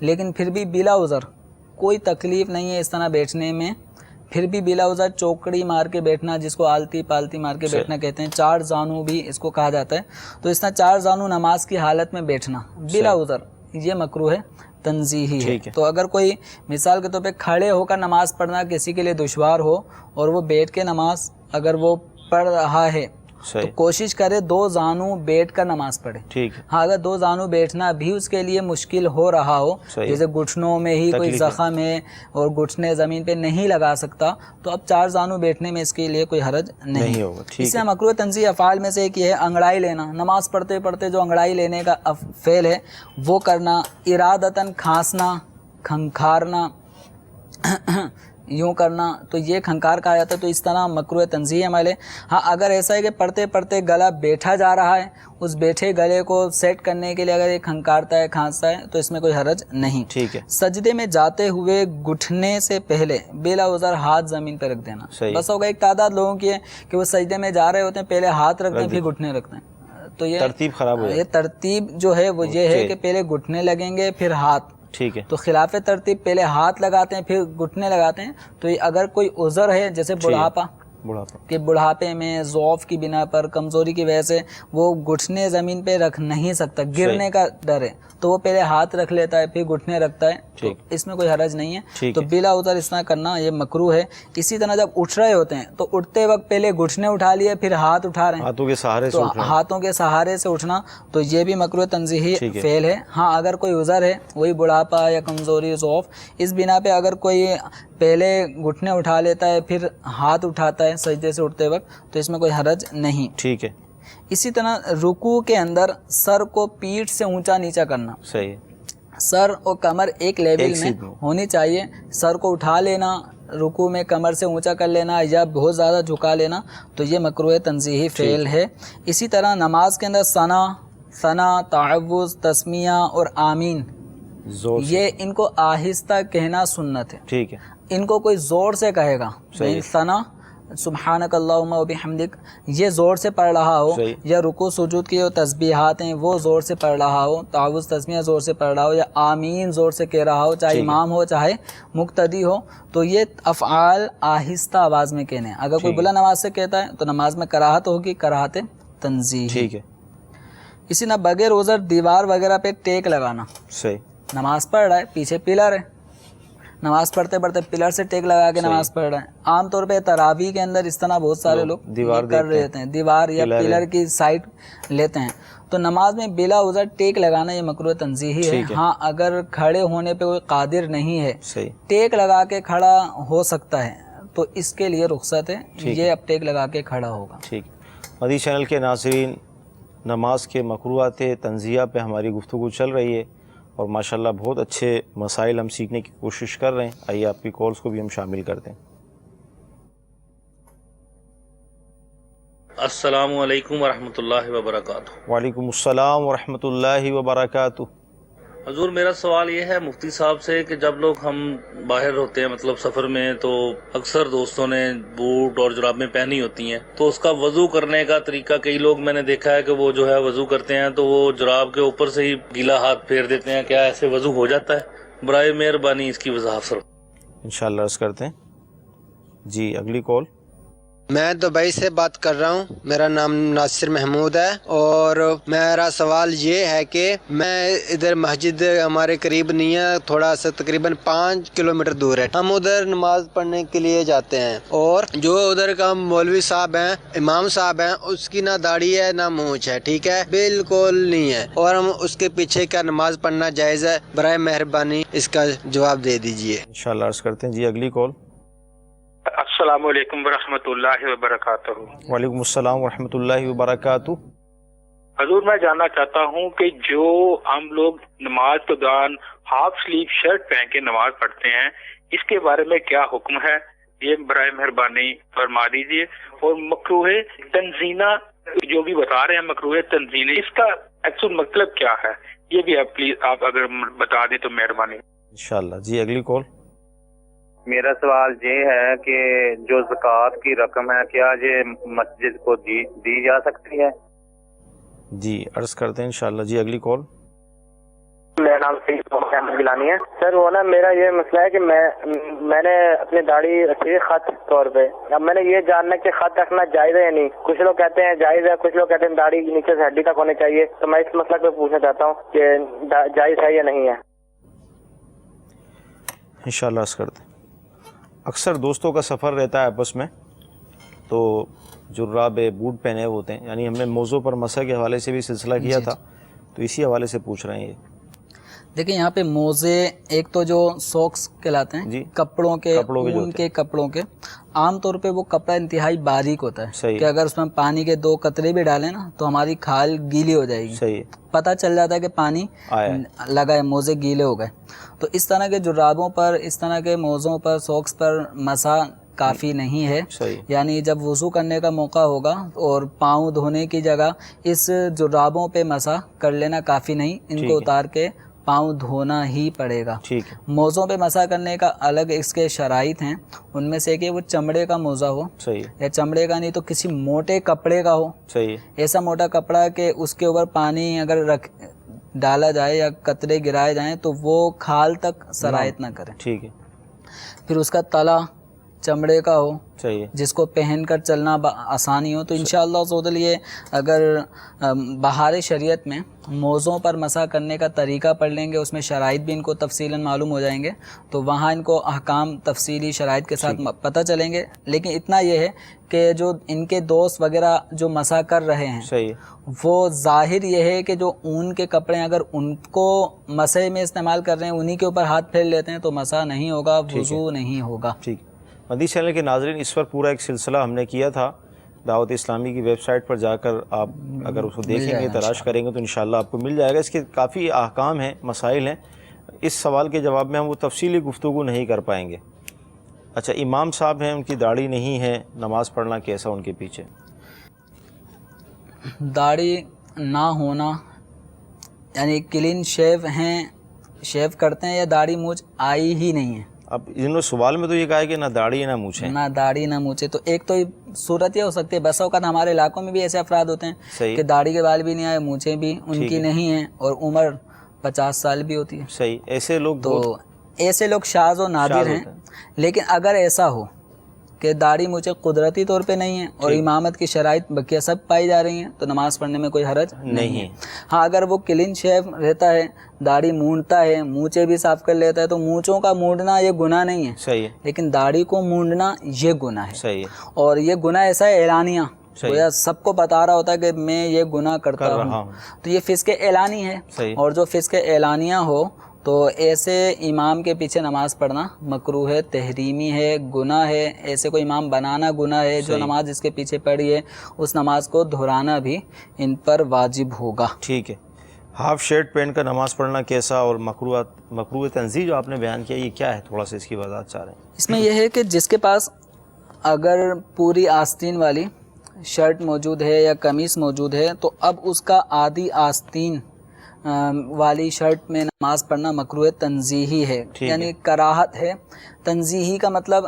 لیکن پھر بھی بلا عذر، کوئی تکلیف نہیں ہے اس طرح بیٹھنے میں، پھر بھی بلا عذر چوکڑی مار کے بیٹھنا، جس کو آلتی پالتی مار کے بیٹھنا کہتے ہیں، 4 زانو بھی اس کو کہا جاتا ہے، تو اس طرح 4 زانو نماز کی حالت میں بیٹھنا بلا عذر، یہ مکروہ ہے تنزیہی ہے. تو اگر کوئی مثال کے طور پہ کھڑے ہو کر نماز پڑھنا کسی کے لیے دشوار ہو اور وہ بیٹھ کے نماز اگر وہ پڑھ رہا ہے تو کوشش کرے 2 زانو بیٹھ کر نماز پڑھے. ہاں اگر 2 زانو بیٹھنا بھی اس کے لیے مشکل ہو رہا ہو، جیسے گھٹنوں میں ہی کوئی زخم ہے اور گھٹنے زمین پہ نہیں لگا سکتا، تو اب 4 زانو بیٹھنے میں اس کے لیے کوئی حرج نہیں ہوگا. اس سے مکروہ تنزیہ افعال میں سے ایک یہ ہے انگڑائی لینا. نماز پڑھتے پڑھتے جو انگڑائی لینے کا فعل ہے وہ کرنا، ارادتاً کھانسنا، کھنکھارنا، یوں کرنا، تو یہ کھنکار کہا جاتا ہے. تو اس طرح مکروہ تنزیہی عمل ہے. ہاں اگر ایسا ہے کہ پڑھتے پڑھتے گلا بیٹھا جا رہا ہے، اس بیٹھے گلے کو سیٹ کرنے کے لیے اگر یہ کھنکارتا ہے کھانستا ہے تو اس میں کوئی حرج نہیں. ٹھیک ہے. سجدے میں جاتے ہوئے گھٹنے سے پہلے بلا عذر ہاتھ زمین پہ رکھ دینا. بس ہوگا ایک تعداد لوگوں کی ہے کہ وہ سجدے میں جا رہے ہوتے ہیں، پہلے ہاتھ رکھتے ہیں پھر گھٹنے رکھتے ہیں. تو یہ ترتیب خراب ہو جائے. یہ ترتیب جو ہے وہ یہ ہے کہ پہلے گھٹنے لگیں گے پھر ہاتھ. ٹھیک ہے. تو خلاف ترتیب پہلے ہاتھ لگاتے ہیں پھر گھٹنے لگاتے ہیں. تو اگر کوئی عذر ہے جیسے بڑھاپا کہ بڑھاپے میں ضعف کی بنا پر کمزوری کی وجہ سے وہ گھٹنے زمین پہ رکھ نہیں سکتا، گرنے کا ڈر ہے، تو وہ پہلے ہاتھ رکھ لیتا ہے پھر گھٹنے رکھتا ہے. تو اس میں کوئی حرج نہیں ہے. تو بلا عذر اس طرح کرنا یہ مکروہ ہے. اسی طرح جب اٹھ رہے ہوتے ہیں تو اٹھتے وقت پہلے گھٹنے اٹھا لیے پھر ہاتھ اٹھا رہے ہیں، ہاتھوں کے سہارے سے اٹھ رہے ہیں، ہاتھوں کے سہارے سے اٹھنا، تو یہ بھی مکروہ تنزیہی فعل ہے. ہاں اگر کوئی عذر ہے، وہی بڑھاپا یا کمزوری ضعف، اس بنا پہ اگر کوئی پہلے گھٹنے اٹھا لیتا ہے پھر ہاتھ اٹھاتا ہے سجدے سے اٹھتے وقت تو اس میں کوئی حرج نہیں. ٹھیک ہے. اسی طرح رکوع کے اندر سر کو پیٹھ سے اونچا نیچا کرنا. صحیح. سر اور کمر ایک لیول میں ہونی چاہیے. سر کو اٹھا لینا رکوع میں کمر سے اونچا کر لینا یا بہت زیادہ جھکا لینا تو یہ مکروہ تنزیہی فعل ہے. اسی طرح نماز کے اندر ثنا، تعوذ، تسمیہ اور آمین، یہ ان کو آہستہ کہنا سنت ہے. ٹھیک ہے. ان کو کوئی زور سے کہے گا، ثنا سبحانک اللہم و بحمدک یہ زور سے پڑھ رہا ہو، یا رکوع سجود کی جو تسبیحات ہیں وہ زور سے پڑھ رہا ہو، تعوذ تسمیہ زور سے پڑھ رہا ہو، یا آمین زور سے کہہ رہا ہو، چاہے امام ہو چاہے مقتدی ہو، تو یہ افعال آہستہ آواز میں کہنے ہیں. اگر کوئی بلند آواز سے کہتا ہے تو نماز میں کراہت ہوگی، کراہت تنزیہی. ٹھیک ہے. اسی طرح بغیر عذر دیوار وغیرہ پہ ٹیک لگانا. صحیح. نماز پڑھ رہا ہے پیچھے پلر ہے، نماز پڑھتے پڑھتے پلر سے ٹیک لگا کے نماز پڑھ رہے ہیں. عام طور پہ تراویح کے اندر اس طرح بہت سارے لوگ کر رہے ہیں، دیوار یا پلر کی سائڈ لیتے ہیں. تو نماز میں بلا عذر ٹیک لگانا یہ مکروہ تنزیہی ہے. ہاں اگر کھڑے ہونے پہ کوئی قادر نہیں ہے، ٹیک لگا کے کھڑا ہو سکتا ہے تو اس کے لیے رخصت ہے، یہ اب ٹیک لگا کے کھڑا ہوگا. ٹھیک. مدنی چینل کے ناظرین، نماز کے مکروہات تنزیہ پہ ہماری گفتگو چل رہی ہے اور ماشاءاللہ بہت اچھے مسائل ہم سیکھنے کی کوشش کر رہے ہیں. آئیے آپ کی کالز کو بھی ہم شامل کرتے ہیں. السلام علیکم ورحمۃ اللہ وبرکاتہ. وعلیکم السلام ورحمۃ اللہ وبرکاتہ. حضور میرا سوال یہ ہے مفتی صاحب سے کہ جب لوگ ہم باہر ہوتے ہیں مطلب سفر میں تو اکثر دوستوں نے بوٹ اور جرابیں پہنی ہوتی ہیں تو اس کا وضو کرنے کا طریقہ کئی لوگ میں نے دیکھا ہے کہ وہ جو ہے وضو کرتے ہیں تو وہ جراب کے اوپر سے ہی گیلا ہاتھ پھیر دیتے ہیں. کیا ایسے وضو ہو جاتا ہے؟ برائے مہربانی اس کی وضاحت فرمائیں. انشاءاللہ عرض کرتے ہیں. جی اگلی کال. میں دبئی سے بات کر رہا ہوں، میرا نام ناصر محمود ہے اور میرا سوال یہ ہے کہ میں ادھر مسجد ہمارے قریب نہیں ہے، تھوڑا سا تقریباً 5 کلومیٹر دور ہے. ہم ادھر نماز پڑھنے کے لیے جاتے ہیں اور جو ادھر کا مولوی صاحب ہیں، امام صاحب ہیں، اس کی نہ داڑھی ہے نہ مونچھ ہے، ٹھیک ہے، بالکل نہیں ہے، اور ہم اس کے پیچھے کیا نماز پڑھنا جائز ہے؟ برائے مہربانی اس کا جواب دے دیجیے. انشاءاللہ عرض کرتے ہیں. جی اگلی کال. السلام علیکم ورحمۃ اللہ وبرکاتہ. وعلیکم السلام ورحمۃ اللہ وبرکاتہ. حضور میں جاننا چاہتا ہوں کہ جو ہم لوگ نماز کے دوران ہاف سلیو شرٹ پہن کے نماز پڑھتے ہیں اس کے بارے میں کیا حکم ہے؟ یہ برائے مہربانی فرما دیجیے. اور مکروہ تنزینہ جو بھی بتا رہے ہیں مکروہ تنزینہ، اس کا ایکچوئل مطلب کیا ہے یہ بھی آپ پلیز آپ اگر بتا دیں تو مہربانی. انشاءاللہ. جی اگلی کال. میرا سوال یہ ہے کہ جو زکوٰۃ کی رقم ہے کیا یہ مسجد کو دی جا سکتی ہے؟ جی عرض کرتے ہیں انشاءاللہ. جی اگلی کال. میرا نام سید محمد احمد گیلانی ہے. سر وہ نا میرا یہ مسئلہ ہے کہ میں نے اپنی داڑھی رکھی ہے خط طور پہ. اب میں نے یہ جاننا کہ خط رکھنا جائز ہے یا نہیں. کچھ لوگ کہتے ہیں جائز ہے، کچھ لوگ کہتے ہیں داڑھی نیچے سے ہڈی تک ہونی چاہیے. تو میں اس مسئلہ پہ پوچھنا چاہتا ہوں کہ جائز ہے یا نہیں ہے. انشاءاللہ عرض کرتے ہیں. اکثر دوستوں کا سفر رہتا ہے آپس میں تو جراب بوٹ پہنے ہوتے ہیں، یعنی ہم نے موضوع پر مسح کے حوالے سے بھی سلسلہ کیا تھا تو اسی حوالے سے پوچھ رہے ہیں. یہ دیکھیں یہاں پہ موزے ایک تو جو سوکس کہلاتے ہیں جی کپڑوں کے جو اون کے کپڑوں کے، عام طور پہ وہ کپڑا انتہائی باریک ہوتا ہے کہ اگر اس میں پانی کے 2 قطرے بھی ڈالیں نا تو ہماری کھال گیلی ہو جائے گی، صحیح پتہ چل جاتا ہے کہ پانی لگا ہے، موزے گیلے ہو گئے. تو اس طرح کے جرابوں پر، اس طرح کے موزوں پر، سوکس پر مسح کافی نہیں ہے. یعنی جب وضو کرنے کا موقع ہوگا اور پاؤں دھونے کی جگہ اس جرابوں پہ مسح کر لینا کافی نہیں، ان کو اتار کے پاؤں دھونا ہی پڑے گا. موزوں پہ مسح کرنے کا الگ اس کے شرائط ہیں، ان میں سے کہ وہ چمڑے کا موزہ ہو، یا چمڑے کا نہیں تو کسی موٹے کپڑے کا ہو، ایسا موٹا کپڑا کہ اس کے اوپر پانی اگر ڈالا جائے یا قطرے گرائے جائیں تو وہ کھال تک سرایت نہ کرے. ٹھیک ہے. پھر اس کا تلا چمڑے کا ہو جس کو پہن کر چلنا آسانی ہو. تو انشاءاللہ سودل یہ اگر بہار شریعت میں موزوں پر مسح کرنے کا طریقہ پڑھ لیں گے، اس میں شرائط بھی ان کو تفصیلاً معلوم ہو جائیں گے، تو وہاں ان کو احکام تفصیلی شرائط کے ساتھ پتہ چلیں گے. لیکن اتنا یہ ہے کہ جو ان کے دوست وغیرہ جو مسح کر رہے ہیں وہ ظاہر یہ ہے کہ جو اون کے کپڑے ہیں اگر ان کو مسح میں استعمال کر رہے ہیں، انہی کے اوپر ہاتھ پھیر لیتے ہیں تو مسح نہیں ہوگا، وضو نہیں ہوگا. ٹھیک. مدنی چینل کے ناظرین، اس پر پورا ایک سلسلہ ہم نے کیا تھا دعوت اسلامی کی ویب سائٹ پر جا کر، آپ اگر اس کو دیکھیں گے، تلاش کریں گے تو انشاءاللہ آپ کو مل جائے گا. اس کے کافی احکام ہیں، مسائل ہیں. اس سوال کے جواب میں ہم وہ تفصیلی گفتگو نہیں کر پائیں گے. اچھا، امام صاحب ہیں، ان کی داڑھی نہیں ہے، نماز پڑھنا کیسا ان کے پیچھے؟ داڑھی نہ ہونا یعنی کلین شیو ہیں، شیو کرتے ہیں، یا داڑھی مونچھ آئی ہی نہیں ہے. اب انہوں نے سوال میں تو یہ کہا ہے کہ نہ داڑھی نہ مونچھیں، نہ داڑھی نہ مونچھیں. تو ایک تو صورت یہ ہو سکتی ہے، بسا اوقات ہمارے علاقوں میں بھی ایسے افراد ہوتے ہیں کہ داڑھی کے بال بھی نہیں آئے، مونچھیں بھی ان کی نہیں ہیں، اور عمر 50 سال بھی ہوتی ہے. صحیح. ایسے لوگ تو ایسے لوگ شاذ و نادر ہیں. لیکن اگر ایسا ہو کہ داڑھی مجھے قدرتی طور پہ نہیں ہے اور امامت کی شرائط بقیہ سب پائی جا رہی ہیں تو نماز پڑھنے میں کوئی حرج نہیں ہے. ہاں اگر وہ کلین شیو رہتا ہے، داڑھی مونڈتا ہے، مونچھیں بھی صاف کر لیتا ہے تو مونچھوں کا مونڈنا یہ گناہ نہیں ہے. صحیح ہے. لیکن داڑھی کو مونڈنا یہ گناہ ہے. صحیح ہے. اور یہ گناہ ایسا ہے اعلانیہ، گویا سب کو بتا رہا ہوتا ہے کہ میں یہ گناہ کرتا ہوں. تو یہ فسق اعلانی ہے. اور جو فسق اعلانیہ ہو تو ایسے امام کے پیچھے نماز پڑھنا مکروہ ہے، تحریمی ہے، گناہ ہے. ایسے کوئی امام بنانا گناہ ہے. جو نماز جس کے پیچھے پڑھی ہے اس نماز کو دہرانا بھی ان پر واجب ہوگا. ٹھیک ہے. ہاف شرٹ پہن کر نماز پڑھنا کیسا، اور مکروہ تنزیہ جو آپ نے بیان کیا یہ کیا ہے، تھوڑا سا اس کی وضاحت چاہ رہے ہیں. اس میں یہ ہے کہ جس کے پاس اگر پوری آستین والی شرٹ موجود ہے یا قمیص موجود ہے تو اب اس کا آدھی آستین والی شرٹ میں نماز پڑھنا مکروہ تنزیہی ہے، یعنی کراہت ہے. تنزیہی کا مطلب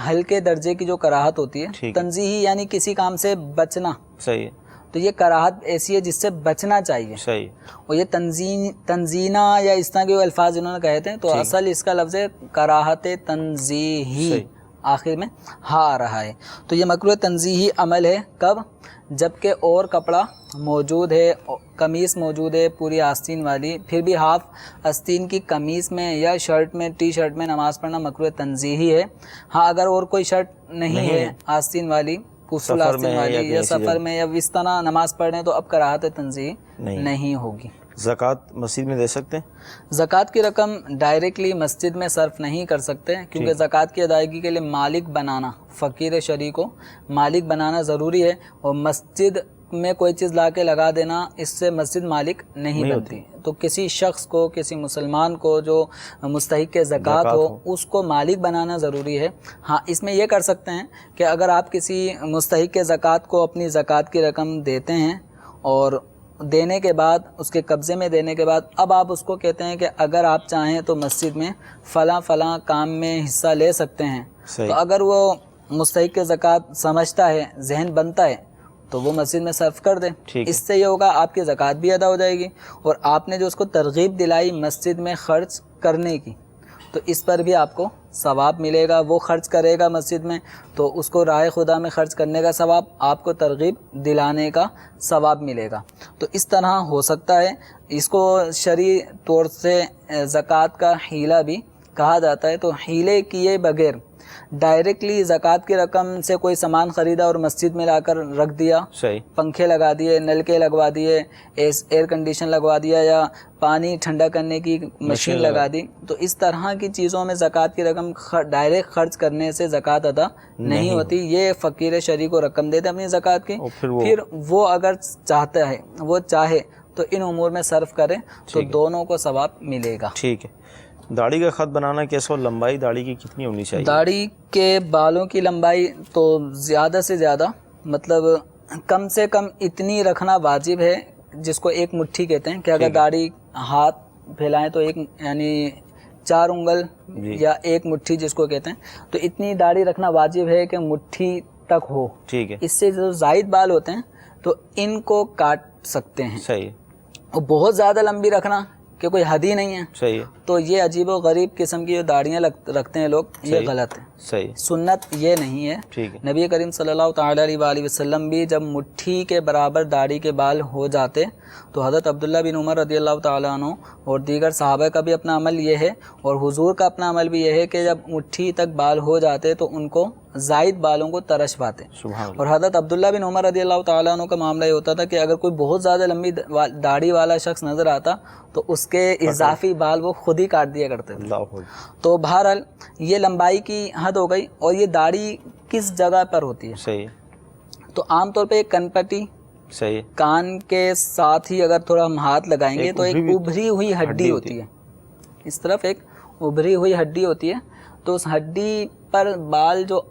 ہلکے درجے کی جو کراہت ہوتی ہے. تنزیہی یعنی کسی کام سے بچنا. صحیح. تو یہ کراہت ایسی ہے جس سے بچنا چاہیے. صحیح. اور یہ تنزینہ یا اس طرح کے الفاظ انہوں نے کہے تھے تو اصل اس کا لفظ ہے کراہت تنزیہی، آخر میں ہا آ رہا ہے. تو یہ مکروہ تنزیہی عمل ہے کب؟ جبکہ اور کپڑا موجود ہے، قمیص موجود ہے پوری آستین والی، پھر بھی ہاف آستین کی قمیص میں یا شرٹ میں، ٹی شرٹ میں نماز پڑھنا مکروہ تنزیہی ہے. ہاں اگر اور کوئی شرٹ نہیں ہے آستین والی، فل آستین والی، یا سفر میں یا اس طرح نماز پڑھ رہے ہیں تو اب کراہت تنزیہی نہیں ہوگی. زکوٰۃ مسجد میں دے سکتے ہیں؟ زکوٰۃ کی رقم ڈائریکٹلی مسجد میں صرف نہیں کر سکتے، کیونکہ زکوٰۃ کی ادائیگی کے لیے مالک بنانا، فقیر شرعی کو مالک بنانا ضروری ہے. اور مسجد میں کوئی چیز لا کے لگا دینا، اس سے مسجد مالک نہیں بنتی. تو کسی شخص کو، کسی مسلمان کو جو مستحق زکوٰۃ ہو اس کو مالک بنانا ضروری ہے. ہاں اس میں یہ کر سکتے ہیں کہ اگر آپ کسی مستحق زکوٰۃ کو اپنی زکوٰۃ کی رقم دیتے ہیں اور دینے کے بعد، اس کے قبضے میں دینے کے بعد اب آپ اس کو کہتے ہیں کہ اگر آپ چاہیں تو مسجد میں فلاں فلاں کام میں حصہ لے سکتے ہیں، تو اگر وہ مستحق زکوٰۃ سمجھتا ہے، ذہن بنتا ہے تو وہ مسجد میں صرف کر دیں. اس سے یہ ہوگا آپ کی زکوٰۃ بھی ادا ہو جائے گی، اور آپ نے جو اس کو ترغیب دلائی مسجد میں خرچ کرنے کی تو اس پر بھی آپ کو ثواب ملے گا. وہ خرچ کرے گا مسجد میں تو اس کو راہ خدا میں خرچ کرنے کا ثواب، آپ کو ترغیب دلانے کا ثواب ملے گا. تو اس طرح ہو سکتا ہے. اس کو شرعی طور سے زکوٰۃ کا حیلہ بھی کہا جاتا ہے تو ہیلے کیے بغیر ڈائریکٹلی زکوٰۃ کی رقم سے کوئی سامان خریدا اور مسجد میں لا کر رکھ دیا, صحیح, پنکھے لگا دیے, نلکے لگوا دیے, ایئر کنڈیشن لگوا دیا یا پانی ٹھنڈا کرنے کی مشین لگا دی, تو اس طرح کی چیزوں میں زکوٰۃ کی رقم ڈائریکٹ خرچ کرنے سے زکوٰۃ ادا نہیں ہوتی. یہ فقیر شرعی کو رقم دیتے اپنی زکوٰۃ کی, پھر وہ اگر چاہے تو ان امور میں صرف کرے تو دونوں کو ثواب ملے گا. ٹھیک ہے. داڑھی کا خط بنانا کیسا, اور لمبائی داڑھی کی کتنی ہونی چاہیے؟ داڑھی کے بالوں کی لمبائی تو زیادہ سے زیادہ مطلب کم سے کم اتنی رکھنا واجب ہے جس کو ایک مٹھی کہتے ہیں, کہ اگر داڑھی ہاتھ پھیلائیں تو ایک یعنی 4 انگل یا ایک مٹھی جس کو کہتے ہیں, تو اتنی داڑھی رکھنا واجب ہے کہ مٹھی تک ہو. ٹھیک ہے. اس سے جو زائد بال ہوتے ہیں تو ان کو کاٹ سکتے ہیں. صحیح. اور بہت زیادہ لمبی رکھنا کہ کوئی حد ہی نہیں ہے, صحیح ہے, تو یہ عجیب و غریب قسم کی جو داڑیاں رکھتے ہیں لوگ, یہ غلط ہے. صحیح, سنت یہ نہیں ہے. ٹھیک ہے. نبی کریم صلی اللہ تعالیٰ علیہ وآلہ وسلم بھی جب مٹھی کے برابر داڑھی کے بال ہو جاتے تو حضرت عبداللہ بن عمر رضی اللہ تعالیٰ عنہ اور دیگر صحابہ کا بھی اپنا عمل یہ ہے اور حضور کا اپنا عمل بھی یہ ہے کہ جب مٹھی تک بال ہو جاتے تو ان کو زائد بالوں کو ترشواتے. اور حضرت عبداللہ بن عمر رضی اللہ تعالیٰ عنہ کا معاملہ یہ ہوتا تھا کہ اگر کوئی بہت زیادہ لمبی داڑھی والا شخص نظر آتا تو اس کے اضافی بال وہ خود ہی کاٹ دیا کرتے تھے. تو بہرحال یہ لمبائی کی حد ہو گئی. اور یہ داڑھی کس جگہ پر ہوتی ہے؟ صحیح. تو عام طور پہ ایک کن پٹی, صحیح, کان کے ساتھ ہی اگر تھوڑا ہم ہاتھ لگائیں گے تو ایک ابھری ہوئی ہڈی ہوتی ہے, اس طرف ایک ابھری ہوئی ہڈی ہوتی ہے, تو اس ہڈی پر بال جو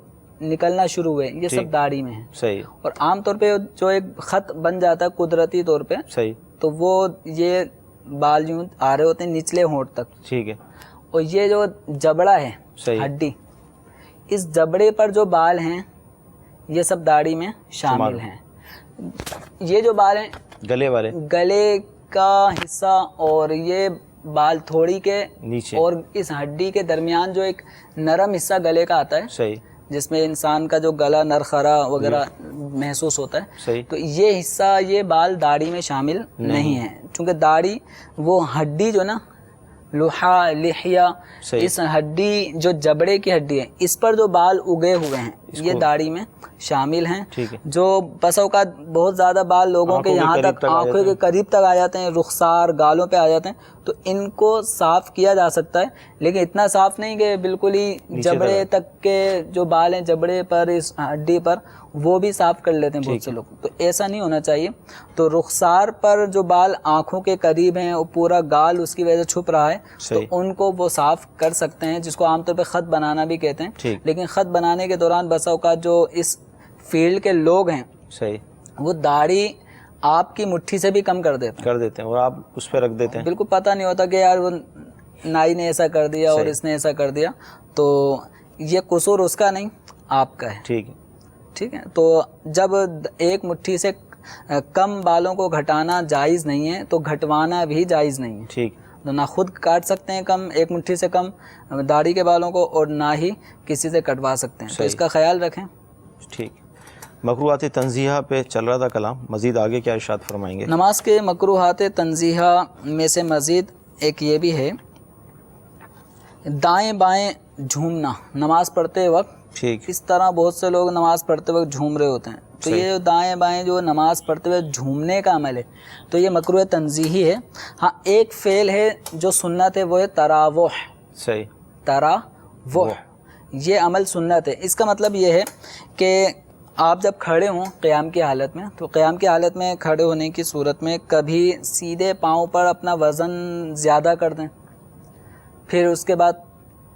نکلنا شروع ہوئے یہ سب داڑھی میں ہے. صحیح. اور عام طور پہ جو ایک خط بن جاتا ہے قدرتی طور پہ, صحیح, تو وہ یہ بال یوں آ رہے ہوتے ہیں نچلے ہونٹ تک. ٹھیک ہے. اور یہ جو جبڑا ہے, ہڈی, اس جبڑے پر جو بال ہیں یہ سب داڑھی میں شامل ہیں. یہ جو بال ہیں گلے والے, گلے کا حصہ اور یہ بال تھوڑی کے نیچے اور اس ہڈی کے درمیان جو ایک نرم حصہ گلے کا آتا ہے, صحیح, جس میں انسان کا جو گلا نرخرا وغیرہ محسوس ہوتا ہے, صحیح, تو یہ حصہ یہ بال داڑھی میں شامل نہیں ہے. چونکہ داڑھی وہ ہڈی جو نا لوحا لحیہ, اس ہڈی جو جبڑے کی ہڈی ہے اس پر جو بال اگے ہوئے ہیں یہ داڑھی میں شامل ہیں. جو بس اوقات بہت زیادہ بال لوگوں کے یہاں تک آنکھوں کے قریب تک آ جاتے ہیں, رخسار گالوں پہ آ جاتے ہیں, تو ان کو صاف کیا جا سکتا ہے, لیکن اتنا صاف نہیں کہ بالکل ہی جبڑے تک کے جو بال ہیں جبڑے پر اس ہڈی پر وہ بھی صاف کر لیتے ہیں بہت سے لوگ. تو ایسا نہیں ہونا چاہیے. تو رخسار پر جو بال آنکھوں کے قریب ہیں اور پورا گال اس کی وجہ سے چھپ رہا ہے تو ان کو وہ صاف کر سکتے ہیں, جس کو عام طور پہ خط بنانا بھی کہتے ہیں. لیکن خط بنانے کے دوران بسا اوقات جو اس فیلڈ کے لوگ ہیں صحیح, وہ داڑھی آپ کی مٹھی سے بھی کم کر دیتے ہیں اور آپ اس پہ رکھ دیتے ہیں. بالکل پتہ نہیں ہوتا کہ یار وہ نائی نے ایسا کر دیا اور اس نے ایسا کر دیا, تو یہ قصور اس کا نہیں آپ کا ہے. ٹھیک ہے. ٹھیک ہے. تو جب ایک مٹھی سے کم بالوں کو گھٹانا جائز نہیں ہے تو گھٹوانا بھی جائز نہیں ہے. ٹھیک. تو نہ خود کاٹ سکتے ہیں کم ایک مٹھی سے کم داڑھی کے بالوں کو, اور نہ ہی کسی سے کٹوا سکتے ہیں. تو اس کا خیال رکھیں. ٹھیک. مکروہات تنزیہہ پہ چل رہا تھا کلام, مزید آگے کیا ارشاد فرمائیں گے؟ نماز کے مکروہات تنزیہہ میں سے مزید ایک یہ بھی ہے دائیں بائیں جھومنا نماز پڑھتے وقت. ٹھیک. اس طرح بہت سے لوگ نماز پڑھتے وقت جھوم رہے ہوتے ہیں, تو یہ جو دائیں بائیں جو نماز پڑھتے ہوئے جھومنے کا عمل ہے تو یہ مکروہ تنزیہی ہے. ہاں ایک فعل ہے جو سنت ہے, وہ ہے تراوح. صحیح. تراوح یہ عمل سنت ہے. اس کا مطلب یہ ہے کہ آپ جب کھڑے ہوں قیام کی حالت میں, تو قیام کی حالت میں کھڑے ہونے کی صورت میں کبھی سیدھے پاؤں پر اپنا وزن زیادہ کر دیں, پھر اس کے بعد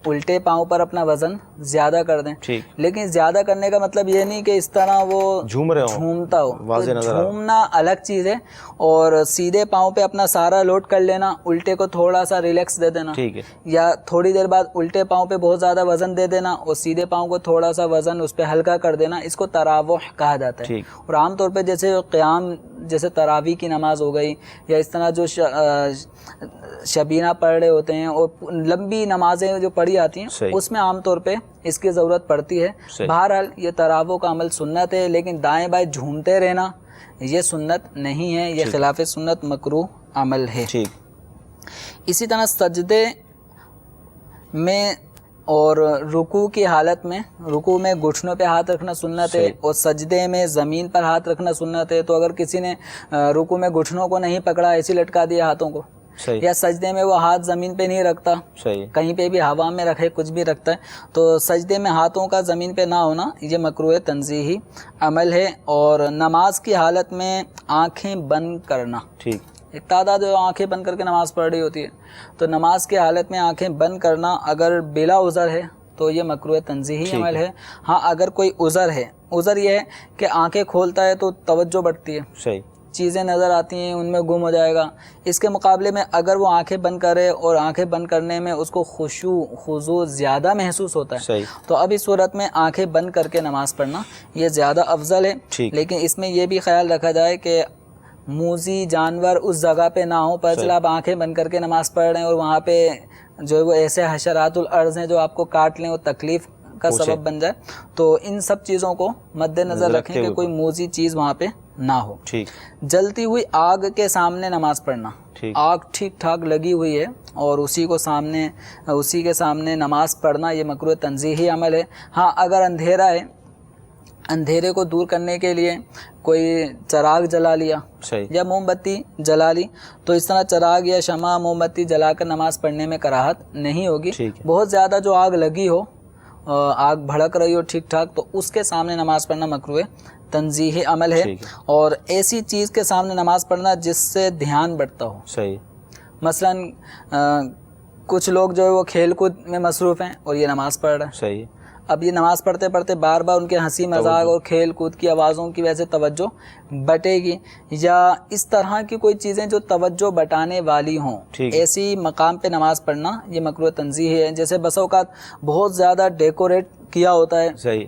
الٹے پاؤں پر اپنا وزن زیادہ کر دیں. لیکن زیادہ کرنے کا مطلب یہ نہیں کہ اس طرح وہ جھومتا ہو. جھومنا الگ چیز ہے, اور سیدھے پاؤں پہ اپنا سارا لوڈ کر لینا, الٹے کو تھوڑا سا ریلیکس دے دینا, یا تھوڑی دیر بعد الٹے پاؤں پہ بہت زیادہ وزن دے دینا اور سیدھے پاؤں کو تھوڑا سا وزن اس پہ ہلکا کر دینا, اس کو تراوح کہا جاتا ہے. اور عام طور پہ جیسے قیام جیسے تراویح کی نماز ہو گئی, یا اس طرح جو شبینہ پڑھ رہے ہوتے ہیں اور لمبی نمازیں جو پڑھی آتی ہیں اس میں عام طور پہ اس کی ضرورت پڑتی ہے. بہرحال یہ تراویح کا عمل سنت ہے, لیکن دائیں بائیں جھومتے رہنا یہ سنت نہیں ہے, یہ خلاف سنت مکروہ عمل ہے. اسی طرح میں اور رکوع کی حالت میں، رکوع میں گھٹنوں پہ ہاتھ رکھنا سنت ہے اور سجدے میں زمین پر ہاتھ رکھنا سنت ہے. تو اگر کسی نے رکوع میں گھٹنوں کو نہیں پکڑا، ایسے لٹکا دیا ہاتھوں کو، یا سجدے میں وہ ہاتھ زمین پہ نہیں رکھتا، کہیں پہ بھی ہوا میں رکھے کچھ بھی رکھتا ہے، تو سجدے میں ہاتھوں کا زمین پہ نہ ہونا یہ مکروہ تنزیہی عمل ہے. اور نماز کی حالت میں آنکھیں بند کرنا، ٹھیک، ایک تعداد جو آنکھیں بند کر کے نماز پڑھ رہی ہوتی ہے، تو نماز کی حالت میں آنکھیں بند کرنا اگر بلا عذر ہے تو یہ مکروہ تنزیہی عمل ہے. ہاں اگر کوئی عذر ہے، عذر یہ ہے کہ آنکھیں کھولتا ہے تو توجہ بڑھتی ہے، صحیح، چیزیں نظر آتی ہیں، ان میں گم ہو جائے گا. اس کے مقابلے میں اگر وہ آنکھیں بند کرے اور آنکھیں بند کرنے میں اس کو خشوع خضوع زیادہ محسوس ہوتا ہے، تو اب اس صورت میں آنکھیں بند کر کے نماز پڑھنا یہ زیادہ افضل ہے. لیکن اس میں یہ بھی خیال رکھا جائے کہ موذی جانور اس جگہ پہ نہ ہو. پتہ چلا آپ آنکھیں بند کر کے نماز پڑھ رہے ہیں اور وہاں پہ جو وہ ایسے حشرات الارض ہیں جو آپ کو کاٹ لیں اور تکلیف کا سبب بن جائے، تو ان سب چیزوں کو مد نظر رکھیں کہ کوئی موذی چیز وہاں پہ نہ ہو. جلتی ہوئی آگ کے سامنے نماز پڑھنا، آگ ٹھیک ٹھاک لگی ہوئی ہے اور اسی کے سامنے نماز پڑھنا یہ مکروہ تنزیہی عمل ہے. ہاں اگر اندھیرا ہے، اندھیرے کو دور کرنے کے لیے کوئی چراغ جلا لیا یا موم بتی جلا لی، تو اس طرح چراغ یا شمع موم بتی جلا کر نماز پڑھنے میں کراہت نہیں ہوگی. بہت زیادہ جو آگ لگی ہو، آگ بھڑک رہی ہو ٹھیک ٹھاک، تو اس کے سامنے نماز پڑھنا مکروہ تنزیہی عمل ہے. اور ایسی چیز کے سامنے نماز پڑھنا جس سے دھیان بڑھتا ہو، صحیح، مثلا کچھ لوگ جو ہے وہ کھیل کود میں مصروف ہیں اور یہ نماز پڑھ رہے ہیں، صحیح، اب یہ نماز پڑھتے پڑھتے بار بار ان کے ہنسی مذاق اور کھیل کود کی آوازوں کی وجہ سے توجہ بٹے گی، یا اس طرح کی کوئی چیزیں جو توجہ بٹانے والی ہوں، ایسی مقام پہ نماز پڑھنا یہ مکروہ تنزیہی ہے. جیسے بسا اوقات بہت زیادہ ڈیکوریٹ کیا ہوتا ہے، صحیح،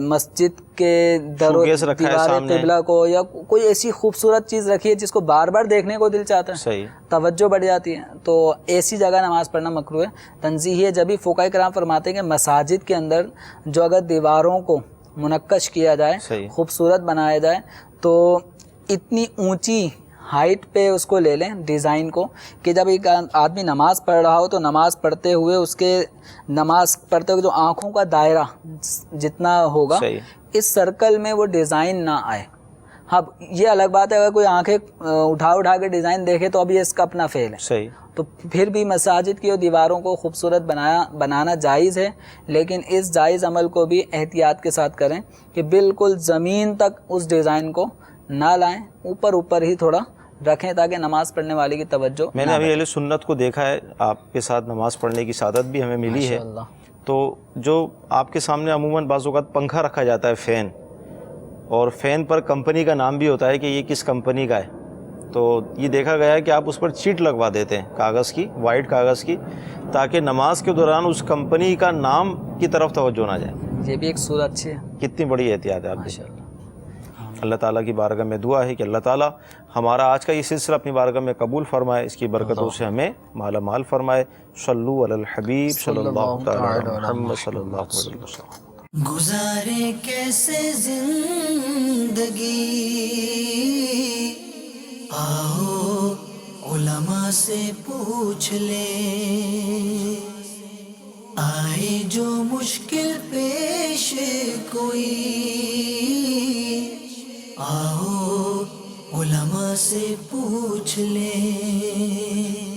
مسجد کے در و دیوار قبلہ کو، یا کوئی ایسی خوبصورت چیز رکھی ہے جس کو بار بار دیکھنے کو دل چاہتا ہے، صحیح، توجہ بڑھ جاتی ہے، تو ایسی جگہ نماز پڑھنا مکروہ تنزیہی ہے. جب بھی فقہاء کرام فرماتے ہیں کہ مساجد کے اندر جو اگر دیواروں کو منقش کیا جائے، خوبصورت بنایا جائے، تو اتنی اونچی ہائٹ پہ اس کو لے لیں ڈیزائن کو کہ جب ایک آدمی نماز پڑھ رہا ہو تو نماز پڑھتے ہوئے جو آنکھوں کا دائرہ جتنا ہوگا اس سرکل میں وہ ڈیزائن نہ آئے. ہاں یہ الگ بات ہے اگر کوئی آنکھیں اٹھا کے ڈیزائن دیکھے تو ابھی اس کا اپنا فعل ہے، صحیح، تو پھر بھی مساجد کی دیواروں کو خوبصورت بنانا جائز ہے. لیکن اس جائز عمل کو بھی احتیاط کے ساتھ کریں کہ بالکل زمین تک اس ڈیزائن کو نہ لائیں، اوپر ہی تھوڑا رکھیں تاکہ نماز پڑھنے والے کی توجہ. میں نے ابھی اہل سنت کو دیکھا ہے، آپ کے ساتھ نماز پڑھنے کی سعادت بھی ہمیں ملی ہے، تو جو آپ کے سامنے عموماً بعض اوقات پنکھا رکھا جاتا ہے، فین، اور فین پر کمپنی کا نام بھی ہوتا ہے کہ یہ کس کمپنی کا ہے، تو یہ دیکھا گیا ہے کہ آپ اس پر چیٹ لگوا دیتے ہیں کاغذ کی، وائٹ کاغذ کی، تاکہ نماز کے دوران اس کمپنی کا نام کی طرف توجہ نہ جائے. یہ بھی ایک صورت اچھی ہے، کتنی بڑی احتیاط ہے آپ کی. اللہ تعالیٰ کی بارگاہ میں دعا ہے کہ اللہ تعالیٰ ہمارا آج کا یہ سلسلہ اپنی بارگاہ میں قبول فرمائے، اس کی برکتوں سے ہمیں مالا مال فرمائے. صلو علی الحبیب صلی اللہ تعالی علی محمد صلی اللہ علیہ وسلم. گزارے کیسے زندگی، آؤ علماء سے پوچھ لیں، آئے جو مشکل پیش کوئی، آؤ علماء سے پوچھ لیں.